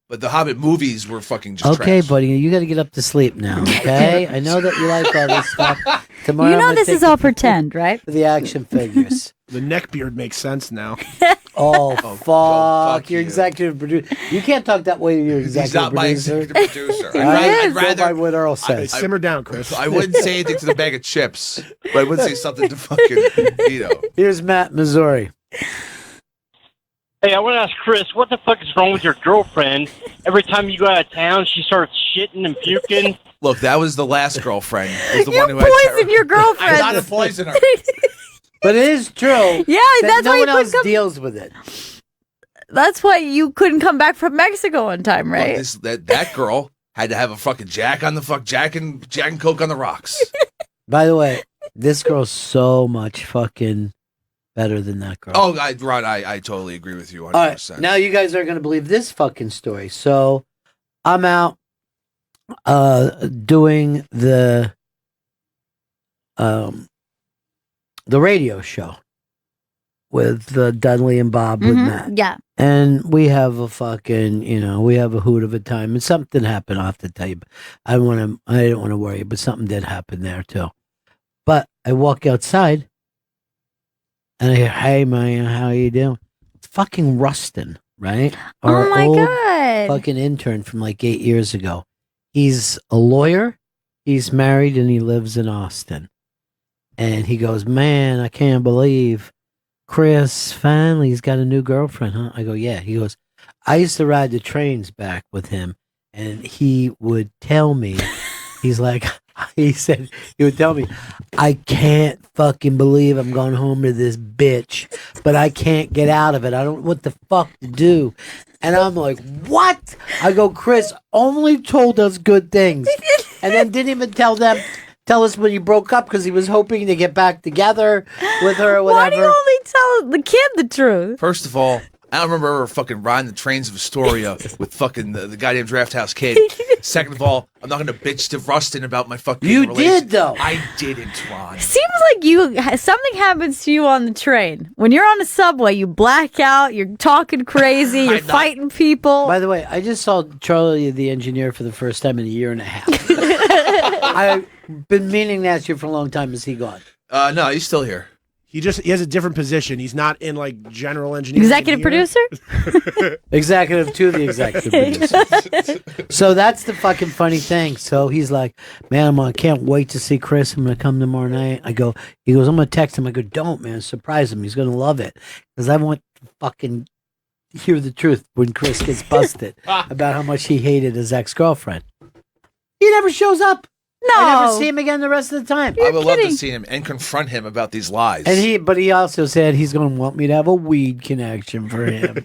Speaker 5: the Hobbit movies were fucking just
Speaker 2: Okay,
Speaker 5: trash.
Speaker 2: buddy, you got to get up to sleep now. Okay, I know that you like all this stuff. Tomorrow,
Speaker 3: You
Speaker 2: I'm
Speaker 3: know
Speaker 2: gonna
Speaker 3: this
Speaker 2: take
Speaker 3: is
Speaker 2: you
Speaker 3: all pretend, right?
Speaker 2: to the action figures.
Speaker 1: The neckbeard makes sense now.
Speaker 2: Oh,
Speaker 5: fuck
Speaker 2: fuck! Your
Speaker 5: you.
Speaker 2: executive producer. You can't talk that way to your
Speaker 5: He's
Speaker 2: executive
Speaker 5: not my
Speaker 2: producer.
Speaker 5: executive producer.
Speaker 2: All right?
Speaker 5: I'd
Speaker 2: Go by
Speaker 5: rather.
Speaker 2: what Earl
Speaker 1: Hey,
Speaker 2: says.
Speaker 1: simmer down, Chris.
Speaker 5: I wouldn't say anything to the bag of chips, but I would say something to fucking Vito.
Speaker 2: Here's Matt, Missouri.
Speaker 6: Hey, I want to ask Chris, what the fuck is wrong with your girlfriend? Every time you go out of town, she starts shitting and puking.
Speaker 5: Look, that was the last girlfriend. It was the
Speaker 3: You
Speaker 5: one who had
Speaker 3: poisoned your girlfriend.
Speaker 5: I gotta poison her.
Speaker 2: But it is true.
Speaker 3: Yeah,
Speaker 2: that
Speaker 3: that's
Speaker 2: no
Speaker 3: why you
Speaker 2: one else
Speaker 3: couldn't come.
Speaker 2: deals with it.
Speaker 3: That's why you couldn't come back from Mexico on time, right?
Speaker 5: Look, that girl had to have a fucking Jack and Coke on the rocks.
Speaker 2: By the way, this girl's so much fucking better than that girl.
Speaker 5: Oh, Ron, I totally agree with you 100%.
Speaker 2: All right, now you guys aren't going to believe this fucking story. So I'm out doing the radio show with Dudley and Bob with Matt.
Speaker 3: Yeah.
Speaker 2: And we have a fucking, we have a hoot of a time. And something happened, I'll have to tell you. But I didn't want to worry, but something did happen there too. But I walk outside and I hear, "Hey man, how you doing?" It's fucking Rustin, right? Our
Speaker 3: Oh my
Speaker 2: old
Speaker 3: God.
Speaker 2: fucking intern from like 8 years ago. He's a lawyer, he's married, and he lives in Austin. And he goes, "Man, I can't believe Chris finally he's got a new girlfriend, huh?" I go, "Yeah." He goes, "I used to ride the trains back with him, and he would tell me," he's like, he would tell me, "I can't fucking believe I'm going home to this bitch, but I can't get out of it. I don't know what the fuck to do." And I'm like, "What?" I go, "Chris only told us good things, and then didn't even tell us when he broke up because he was hoping to get back together with her or whatever."
Speaker 3: Why do you only tell the kid the truth?
Speaker 5: First of all, I don't remember ever fucking riding the trains of Astoria with fucking the goddamn Draft House Kid. Second of all, I'm not going to bitch to Rustin about my fucking
Speaker 2: You
Speaker 5: relation.
Speaker 2: did, though.
Speaker 5: I didn't, Ron.
Speaker 3: Seems like something happens to you on the train. When you're on a subway, you black out, you're talking crazy, you're fighting people.
Speaker 2: By the way, I just saw Charlie the engineer for the first time in a year and a half. I've been meaning to ask you for a long time. Is he gone?
Speaker 5: No, he's still here.
Speaker 1: He has a different position. He's not in like general engineering.
Speaker 3: Executive producer?
Speaker 2: Executive to the executive producer. So that's the fucking funny thing. So he's like, "Man, I can't wait to see Chris. I'm going to come tomorrow night." He goes, "I'm going to text him." I go, "Don't, man. Surprise him. He's going to love it." Because I want to fucking hear the truth when Chris gets busted about how much he hated his ex-girlfriend. He never shows up.
Speaker 3: No.
Speaker 2: I never see him again the rest of the time.
Speaker 5: I would love to see him and confront him about these lies.
Speaker 2: But he also said he's going to want me to have a weed connection for him.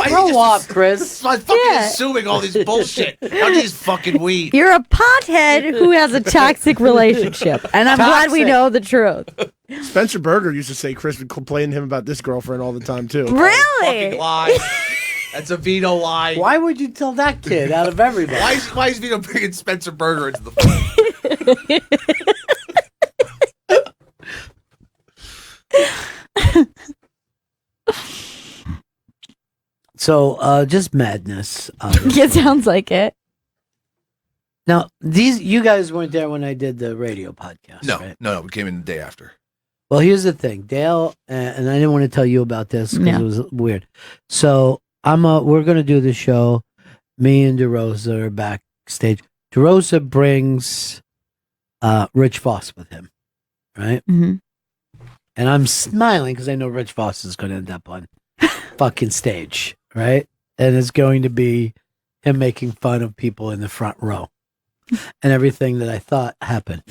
Speaker 2: Grow up, Chris.
Speaker 5: I'm fucking assuming all this bullshit. All these fucking weed.
Speaker 3: You're a pothead who has a toxic relationship, and I'm glad we know the truth.
Speaker 1: Spencer Berger used to say Chris would complain to him about this girlfriend all the time too.
Speaker 3: Really?
Speaker 5: Fucking lie. That's a Vito lie.
Speaker 2: Why would you tell that kid out of everybody?
Speaker 5: Why is Vito bringing Spencer Berger into the phone?
Speaker 2: So, just madness.
Speaker 3: It sounds like it.
Speaker 2: Now, you guys weren't there when I did the radio podcast,
Speaker 5: No,
Speaker 2: right?
Speaker 5: no, we came in the day after.
Speaker 2: Well, here's the thing, Dale, and I didn't want to tell you about this because it was weird. So, we're going to do the show. Me and DeRosa are backstage. DeRosa brings Rich Voss with him, right?
Speaker 3: Mm-hmm.
Speaker 2: And I'm smiling because I know Rich Voss is going to end up on fucking stage, right? And it's going to be him making fun of people in the front row and everything that I thought happened.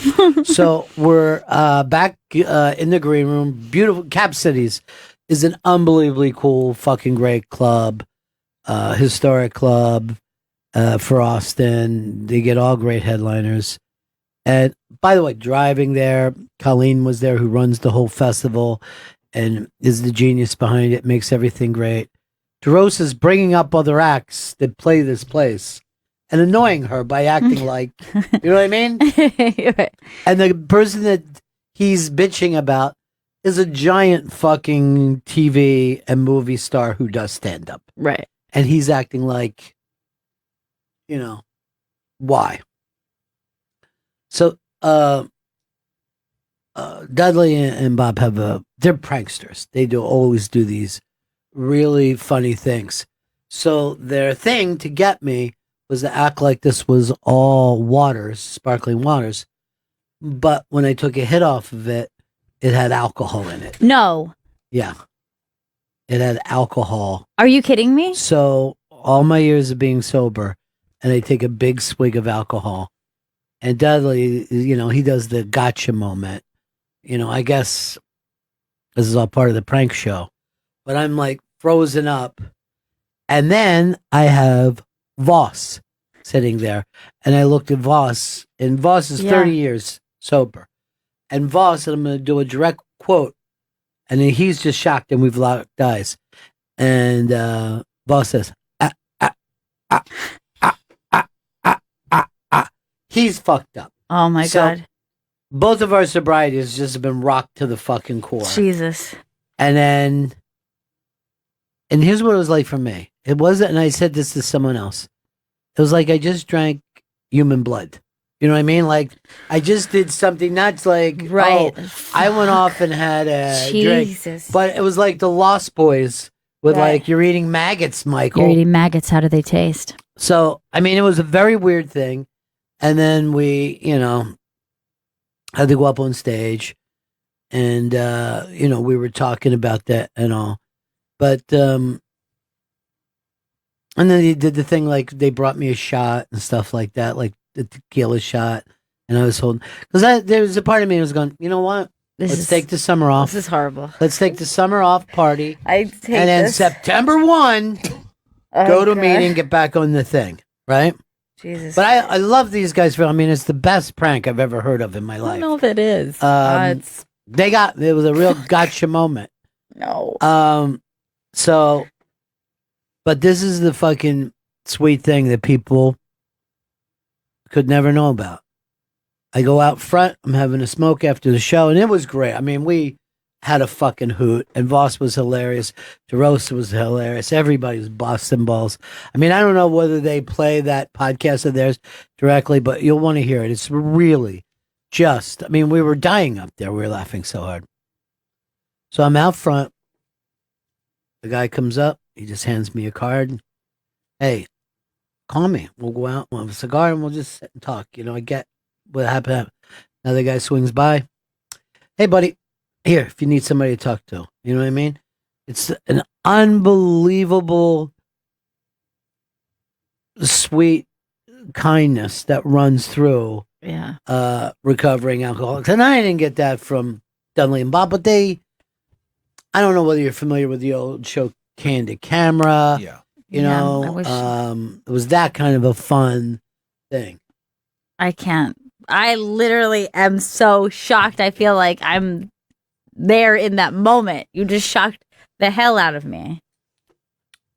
Speaker 2: So we're back in the green room. Beautiful. Cap Cities is an unbelievably cool, fucking great club, historic club for Austin. They get all great headliners. And by the way, driving there, Colleen was there, who runs the whole festival and is the genius behind it, makes everything great. DeRosa's bringing up other acts that play this place and annoying her by acting like, you know what I mean? And the person that he's bitching about is a giant fucking TV and movie star who does stand up.
Speaker 3: Right.
Speaker 2: And he's acting like, why? So, Dudley and Bob they're pranksters. They always do these really funny things. So their thing to get me was to act like this was all waters, sparkling waters. But when I took a hit off of it, it had alcohol in it.
Speaker 3: No.
Speaker 2: Yeah. it had alcohol.
Speaker 3: Are you kidding me?
Speaker 2: So all my years of being sober, and I take a big swig of alcohol. And Dudley, he does the gotcha moment. I guess this is all part of the prank show. But I'm like frozen up. And then I have Voss sitting there. And I looked at Voss, and Voss is 30 years sober. And Voss, and I'm going to do a direct quote, and then he's just shocked, and we've locked eyes. And Voss says, he's fucked up.
Speaker 3: Oh my God.
Speaker 2: Both of our sobrieties just been rocked to the fucking core.
Speaker 3: Jesus.
Speaker 2: And here's what it was like for me. It wasn't, and I said this to someone else. It was like I just drank human blood. You know what I mean? Like I just did something not like
Speaker 3: right.
Speaker 2: I went off and had a
Speaker 3: Jesus.
Speaker 2: drink. But it was like the Lost Boys with like you're eating maggots, Michael.
Speaker 3: You're eating maggots. How do they taste?
Speaker 2: So I mean, it was a very weird thing. And then we, had to go up on stage, and we were talking about that and all. But and then they did the thing like they brought me a shot and stuff like that, like the tequila shot, and I was holding because there was a part of me that was going, you know what? Let's take the summer off.
Speaker 3: This is horrible.
Speaker 2: Let's take the summer off party.
Speaker 3: I take
Speaker 2: and then
Speaker 3: this.
Speaker 2: September 1, go to a meeting, get back on the thing, right?
Speaker 3: Jesus.
Speaker 2: But I love these guys it's the best prank I've ever heard of in my life.
Speaker 3: I don't know if it is.
Speaker 2: It was a real gotcha moment.
Speaker 3: No.
Speaker 2: But this is the fucking sweet thing that people could never know about. I go out front, I'm having a smoke after the show, and it was great. I mean, we had a fucking hoot, and Voss was hilarious. DeRosa was hilarious. Everybody was busting balls. I mean, I don't know whether they play that podcast of theirs directly, but you'll want to hear it. It's really we were dying up there. We were laughing so hard. So I'm out front. The guy comes up. He just hands me a card. Hey, call me. We'll go out, we'll have a cigar, and we'll just sit and talk. I get what happened. Another guy swings by. Hey, buddy. Here, if you need somebody to talk to, you know what I mean? It's an unbelievable, sweet kindness that runs through recovering alcoholics. And I didn't get that from Dudley and Bob, but I don't know whether you're familiar with the old show Candid Camera.
Speaker 5: Yeah.
Speaker 2: It was that kind of a fun thing.
Speaker 3: I can't. I literally am so shocked. I feel like I'm there in that moment. You just shocked the hell out of me.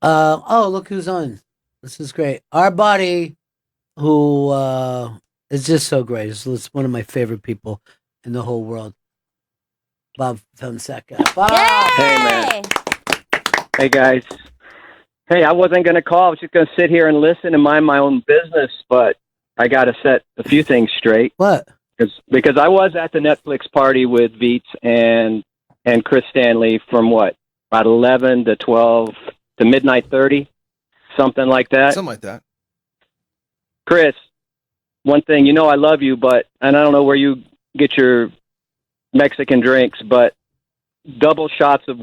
Speaker 3: Look who's on. This is great. Our buddy who is just so great. It's one of my favorite people in the whole world. Bob Fonseca. Bob!
Speaker 7: Hey, man. Hey, guys. Hey, I wasn't going to call. I was just going to sit here and listen and mind my own business, but I got to set a few things straight.
Speaker 2: What?
Speaker 7: Because I was at the Netflix party with Beats and Chris Stanley from about 11 to 12 to midnight 30, something like that.
Speaker 5: Something like that.
Speaker 7: Chris, one thing, I love you, and I don't know where you get your Mexican drinks, but double shots of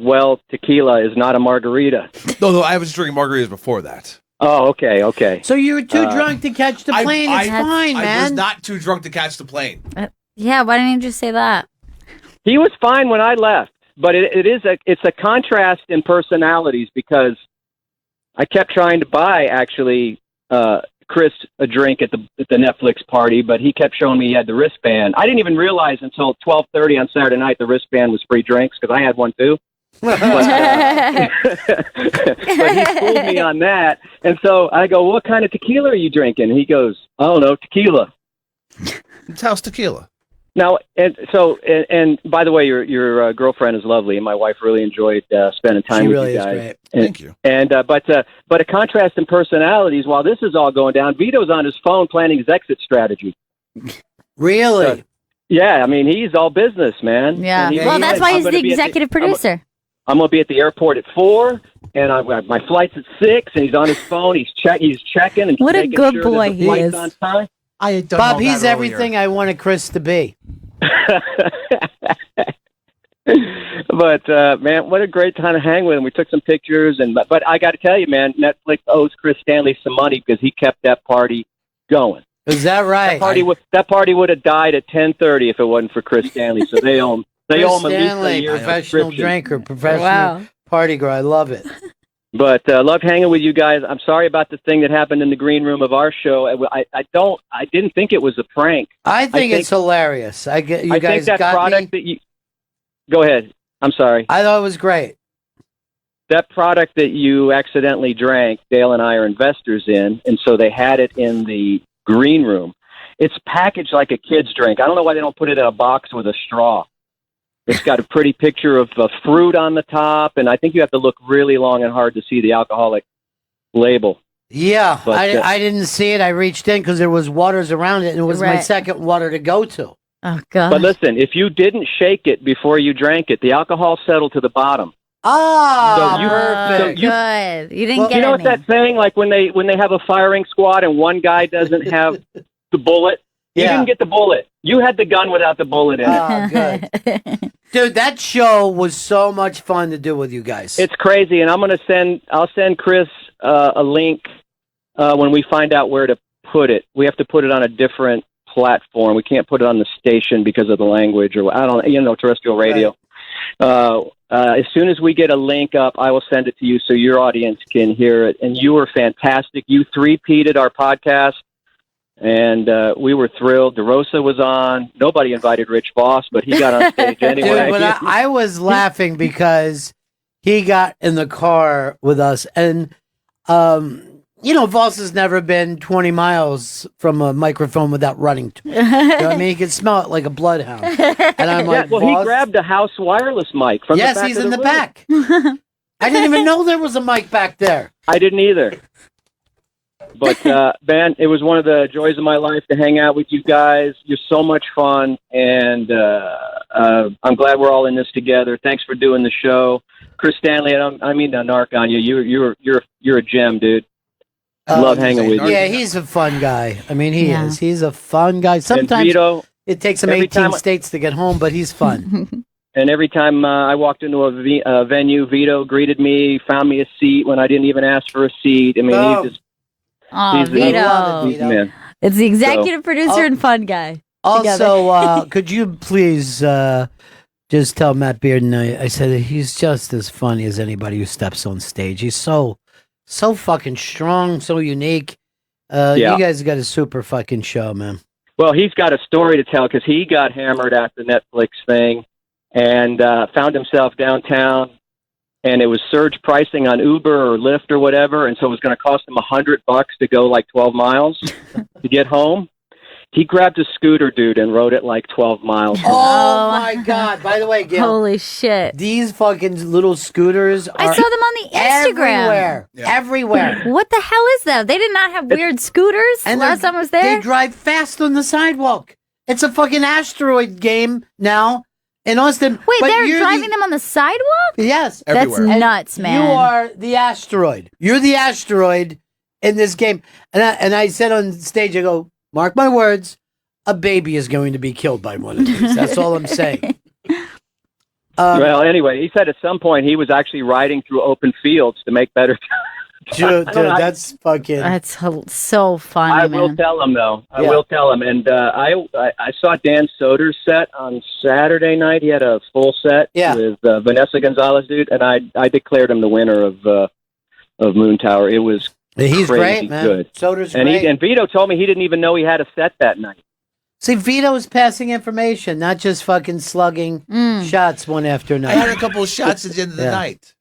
Speaker 7: tequila is not a margarita.
Speaker 5: No, I was drinking margaritas before that.
Speaker 7: Oh, okay.
Speaker 2: So you were too drunk to catch the plane. It's fine, man.
Speaker 5: I was not too drunk to catch the plane.
Speaker 3: Yeah, why didn't you just say that?
Speaker 7: He was fine when I left, but it's a contrast in personalities because I kept trying to buy actually Chris a drink at the Netflix party, but he kept showing me he had the wristband. I didn't even realize until 12:30 on Saturday night the wristband was free drinks because I had one too. But he fooled me on that. And so I go, what kind of tequila are you drinking? And he goes, I don't know, tequila.
Speaker 5: It's house tequila.
Speaker 7: Now, and by the way, your girlfriend is lovely, and my wife really enjoyed spending time with you guys.
Speaker 2: She really is great.
Speaker 5: Thank you.
Speaker 7: And but a contrast in personalities. While this is all going down, Vito's on his phone planning his exit strategy.
Speaker 2: Really?
Speaker 7: Yeah, I mean he's all business, man.
Speaker 3: Yeah. Well, that's why he's the executive producer.
Speaker 7: I'm going to be at the airport at 4, and my flight's at 6, and he's on his phone. He's checking and
Speaker 3: what a
Speaker 7: making
Speaker 3: good
Speaker 7: sure
Speaker 3: boy
Speaker 7: that the
Speaker 3: he
Speaker 7: flight's
Speaker 3: is.
Speaker 7: on time.
Speaker 5: I had done
Speaker 2: Bob,
Speaker 5: all that
Speaker 2: he's
Speaker 5: earlier.
Speaker 2: everything I wanted Chris to be.
Speaker 7: But But man, what a great time to hang with him. We took some pictures, but I got to tell you, man, Netflix owes Chris Stanley some money because he kept that party going.
Speaker 2: Is that right?
Speaker 7: That party would have died at 10:30 if it wasn't for Chris Stanley. So they owe him. They owe him at least a
Speaker 2: Stanley,
Speaker 7: year's
Speaker 2: professional
Speaker 7: subscription.
Speaker 2: drinker, professional party girl. I love it.
Speaker 7: But love hanging with you guys. I'm sorry about the thing that happened in the green room of our show. I didn't think it was a prank.
Speaker 2: I think it's hilarious. I
Speaker 7: think that product that you. Go ahead. I'm sorry.
Speaker 2: I thought it was great.
Speaker 7: That product that you accidentally drank, Dale and I are investors in, and so they had it in the green room. It's packaged like a kid's drink. I don't know why they don't put it in a box with a straw. It's got a pretty picture of fruit on the top, and I think you have to look really long and hard to see the alcoholic label.
Speaker 2: Yeah,
Speaker 7: But,
Speaker 2: I didn't see it. I reached in because there was waters around it, and it was my second water to go to.
Speaker 3: Oh, God.
Speaker 7: But listen, if you didn't shake it before you drank it, the alcohol settled to the bottom.
Speaker 2: Perfect.
Speaker 3: Good. You didn't get
Speaker 7: You know
Speaker 3: any.
Speaker 7: what that saying, like when they have a firing squad and one guy doesn't have the bullet? You didn't get the bullet. You had the gun without the bullet in it.
Speaker 2: Oh, good. Dude, that show was so much fun to do with you guys.
Speaker 7: It's crazy, and I'll send Chris a link when we find out where to put it. We have to put it on a different platform. We can't put it on the station because of the language, or terrestrial radio. As soon as we get a link up, I will send it to you so your audience can hear it. And you were fantastic. You three-peated our podcast, and we were thrilled. DeRosa was on. Nobody invited Rich Voss, but he got on stage anyway.
Speaker 2: Dude, but I was laughing because he got in the car with us, and Voss has never been 20 miles from a microphone without running to it. You know what I mean? He can smell it like a bloodhound. And I'm like,
Speaker 7: well,
Speaker 2: Voss?
Speaker 7: he grabbed a house wireless mic from the back
Speaker 2: he's
Speaker 7: of
Speaker 2: in the
Speaker 7: room.
Speaker 2: back. I didn't even know there was a mic back there.
Speaker 7: I didn't either. But, man, it was one of the joys of my life to hang out with you guys. You're so much fun, and I'm glad we're all in this together. Thanks for doing the show. Chris Stanley, I mean to narc on you. You're a gem, dude. Love hanging with you.
Speaker 2: Yeah, he's a fun guy. I mean, he is. He's a fun guy. Sometimes
Speaker 7: Vito,
Speaker 2: it takes him 18 states to get home, but he's fun.
Speaker 7: And every time I walked into a venue, Vito greeted me, found me a seat when I didn't even ask for a seat. I mean, he's
Speaker 3: Vito.
Speaker 7: man.
Speaker 3: It's the executive producer and fun guy.
Speaker 2: Also, could you please just tell Matt Bearden I said that he's just as funny as anybody who steps on stage. He's so fucking strong, so unique. You guys got a super fucking show, man.
Speaker 7: Well, he's got a story to tell because he got hammered at the Netflix thing and found himself downtown, and it was surge pricing on Uber or Lyft or whatever, and so it was going to cost him $100 to go like 12 miles to get home. He grabbed a scooter, dude, and rode it like 12 miles.
Speaker 2: Oh, my God. By the way, Gail.
Speaker 3: Holy shit.
Speaker 2: These fucking little scooters are
Speaker 3: I saw them on the Instagram.
Speaker 2: everywhere. Yeah. Everywhere.
Speaker 3: What the hell is that? They did not have weird scooters last time I was there?
Speaker 2: They drive fast on the sidewalk. It's a fucking asteroid game now in Austin.
Speaker 3: Wait, they're driving them on the sidewalk?
Speaker 2: Yes.
Speaker 3: Everywhere. That's nuts, man.
Speaker 2: You are the asteroid. You're the asteroid in this game. And I said on stage, I go, mark my words, a baby is going to be killed by one of these. That's all I'm saying.
Speaker 7: Well, anyway, he said at some point he was actually riding through open fields to make better.
Speaker 2: Dude, that's fucking.
Speaker 3: That's so funny.
Speaker 7: I will tell him though. I will tell him. And I saw Dan Soder's set on Saturday night. He had a full set with Vanessa Gonzalez, dude, and I declared him the winner of Moontower. It was.
Speaker 2: He's
Speaker 7: crazy
Speaker 2: great, man.
Speaker 7: Good.
Speaker 2: Soder's
Speaker 7: and
Speaker 2: great.
Speaker 7: And Vito told me he didn't even know he had a set that night.
Speaker 2: See, Vito's passing information, not just fucking slugging shots one after another.
Speaker 5: I had a couple of shots at the end of the night.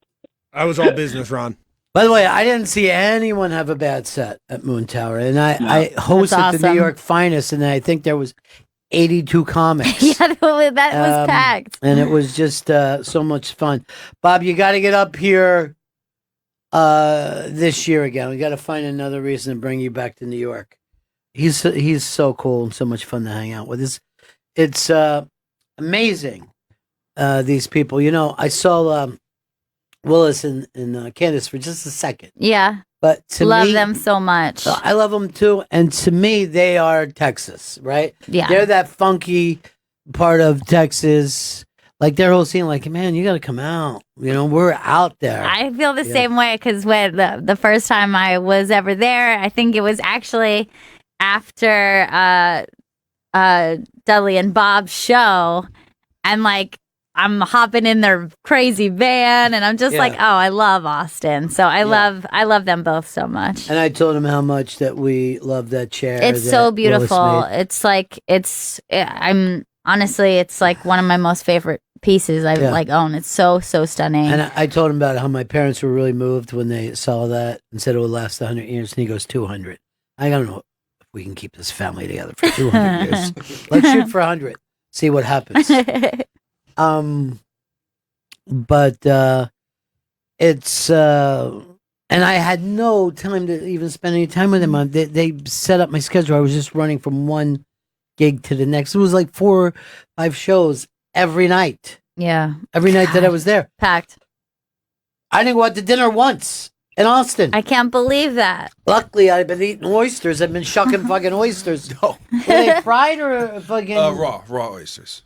Speaker 1: I was all business, Ron.
Speaker 2: By the way, I didn't see anyone have a bad set at Moontower, and I hosted the New York Finest, and I think there was 82 comics.
Speaker 3: Yeah, that was packed.
Speaker 2: And it was just so much fun. Bob, you got to get up here this year again. We got to find another reason to bring you back to New York. He's so cool and so much fun to hang out with. It's amazing. These people, I saw Willis and Candace for just a second.
Speaker 3: Yeah,
Speaker 2: but to
Speaker 3: love
Speaker 2: me,
Speaker 3: them so much.
Speaker 2: I love them too, and to me, they are Texas, right?
Speaker 3: Yeah,
Speaker 2: they're that funky part of Texas. Like their whole scene, like, man, you got to come out. You know, we're out there.
Speaker 3: I feel the same way because when the first time I was ever there, I think it was actually after Dudley and Bob show, and like I'm hopping in their crazy van, and I'm just like, oh, I love Austin. So I love them both so much.
Speaker 2: And I told him how much that we love that chair.
Speaker 3: It's so beautiful. It's like I'm honestly, it's like one of my most favorite pieces I like own. It's so stunning.
Speaker 2: And I told him about how my parents were really moved when they saw that and said it would last 100 years. And he goes, 200. I don't know if we can keep this family together for 200 years. Let's shoot for 100. See what happens. But it's and I had no time to even spend any time with him. They set up my schedule. I was just running from one gig to the next. It was like 4 or 5 shows every night.
Speaker 3: Yeah.
Speaker 2: Every night that I was there.
Speaker 3: Packed.
Speaker 2: I didn't go out to dinner once in Austin.
Speaker 3: I can't believe that.
Speaker 2: Luckily, I've been eating oysters. I've been shucking fucking oysters.
Speaker 5: No.
Speaker 2: Were they fried or fucking...
Speaker 5: Raw oysters.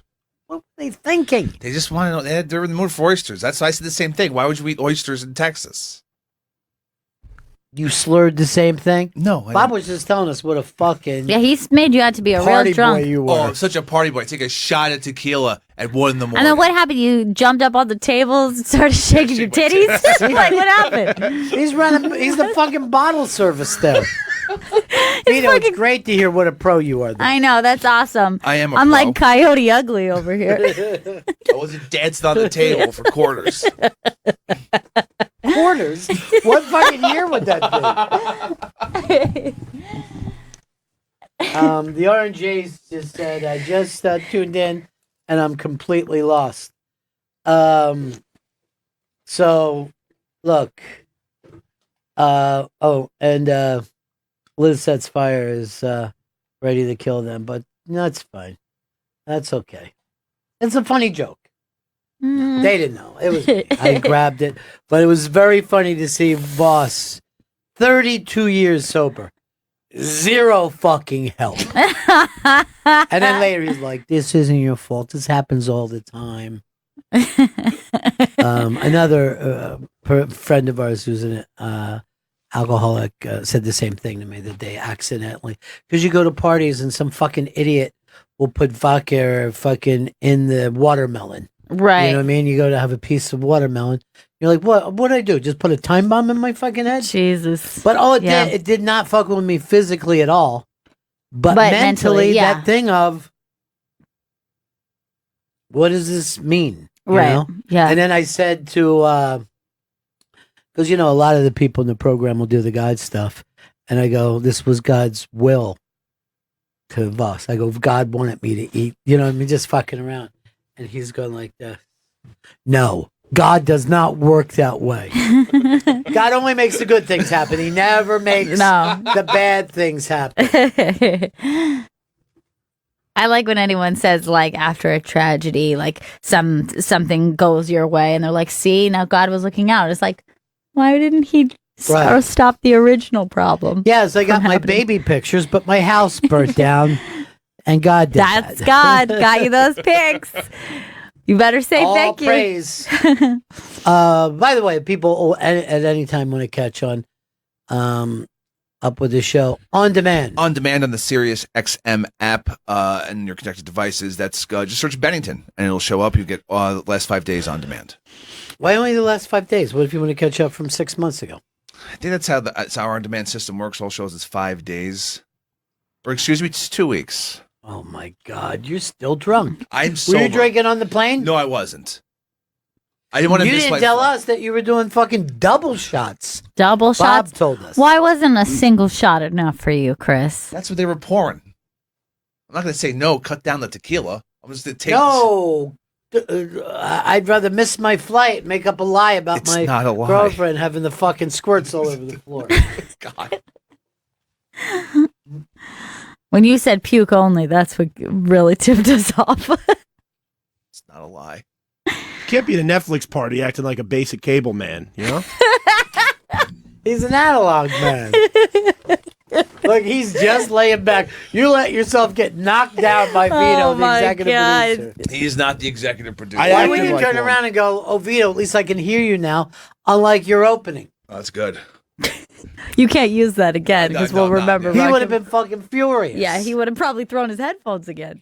Speaker 2: What were they thinking?
Speaker 5: They just want to know. They're in the mood for oysters. That's why I said the same thing. Why would you eat oysters in Texas?
Speaker 2: You slurred the same thing?
Speaker 5: No.
Speaker 2: Bob was just telling us what a fucking...
Speaker 3: Yeah, he's made you out to be a
Speaker 2: party
Speaker 3: real drunk.
Speaker 2: boy you were.
Speaker 5: Oh, I'm such a party boy. I take a shot of tequila at 1 in the morning.
Speaker 3: And then what happened? You jumped up on the tables and started shaking your titties? Like, what happened?
Speaker 2: He's the fucking bottle service there. Vito, it's great to hear what a pro you are. Though.
Speaker 3: I know, that's awesome.
Speaker 5: I am a
Speaker 3: I'm
Speaker 5: pro.
Speaker 3: like Coyote Ugly over here.
Speaker 5: I wasn't dancing on the table for quarters.
Speaker 2: Quarters? What fucking year would that be? The RNJs just said, I just tuned in and I'm completely lost. So, look. Liz Sets Fire is ready to kill them, but that's fine. That's okay. It's a funny joke. They didn't know. It was me. I grabbed it. But it was very funny to see Voss, 32 years sober, 0 fucking help. And then later he's like, this isn't your fault. This happens all the time. Another friend of ours who's an alcoholic said the same thing to me the day accidentally. Because you go to parties and some fucking idiot will put vodka or fucking in the watermelon.
Speaker 3: Right.
Speaker 2: You know what I mean? You go to have a piece of watermelon. You're like, what did I do? Just put a time bomb in my fucking head?
Speaker 3: Jesus.
Speaker 2: But it did not fuck with me physically at all. But mentally, that thing of, what does this mean? You know?
Speaker 3: Yeah.
Speaker 2: And then I said to, because, a lot of the people in the program will do the God stuff. And I go, this was God's will to Voss. I go, God wanted me to eat, just fucking around. And he's going like this. No, God does not work that way. God only makes the good things happen. He never makes the bad things happen.
Speaker 3: I like when anyone says, like, after a tragedy, like, something goes your way, and they're like, see, now God was looking out. It's like, why didn't he stop the original problem?
Speaker 2: Yes, I got my baby pictures, but my house burnt down, and God did
Speaker 3: That's
Speaker 2: that.
Speaker 3: God. Got you those pics. You better say
Speaker 2: All
Speaker 3: thank you.
Speaker 2: praise. By the way, people at any time want to catch on up with the show on demand.
Speaker 5: On demand on the Sirius XM app and your connected devices. That's just search Bennington and it'll show up. You get the last 5 days on demand.
Speaker 2: Why only the last 5 days? What if you want to catch up from 6 months ago?
Speaker 5: I think that's how our on demand system works. All shows is 5 days. Or excuse me, it's 2 weeks.
Speaker 2: Oh my God, you're still drunk.
Speaker 5: I'm sober.
Speaker 2: Were you drinking on the plane?
Speaker 5: No, I wasn't. I didn't want to
Speaker 2: You
Speaker 5: miss
Speaker 2: didn't tell us that you were doing fucking double shots.
Speaker 3: Double shots?
Speaker 2: Bob told us.
Speaker 3: Why wasn't a single shot enough for you, Chris?
Speaker 5: That's what they were pouring. I'm not going to say no, cut down the tequila. I'm just going to take
Speaker 2: No. I'd rather miss my flight, make up a lie about my
Speaker 5: not a lie.
Speaker 2: girlfriend having the fucking squirts all over the floor.
Speaker 5: God.
Speaker 3: When you said puke only, that's what really tipped us off.
Speaker 5: It's not a lie.
Speaker 1: Can't be at a Netflix party acting like a basic cable man, you know?
Speaker 2: He's an analog man. Like he's just laying back. You let yourself get knocked down by Vito,
Speaker 3: Oh,
Speaker 2: the
Speaker 3: my
Speaker 2: executive
Speaker 3: God.
Speaker 2: producer.
Speaker 5: He's not the executive producer.
Speaker 1: I
Speaker 2: Why
Speaker 1: acted
Speaker 2: would you
Speaker 1: like
Speaker 2: turn
Speaker 1: one.
Speaker 2: around and go, "Oh, Vito, at least I can hear you now," unlike your opening?
Speaker 5: Oh, that's good.
Speaker 3: You can't use that again
Speaker 5: No,
Speaker 3: because
Speaker 5: no,
Speaker 3: we'll
Speaker 5: no,
Speaker 3: remember.
Speaker 5: yeah.
Speaker 2: He
Speaker 3: Rock
Speaker 2: would have
Speaker 3: him.
Speaker 2: been fucking furious.
Speaker 3: Yeah, he would have probably thrown his headphones again.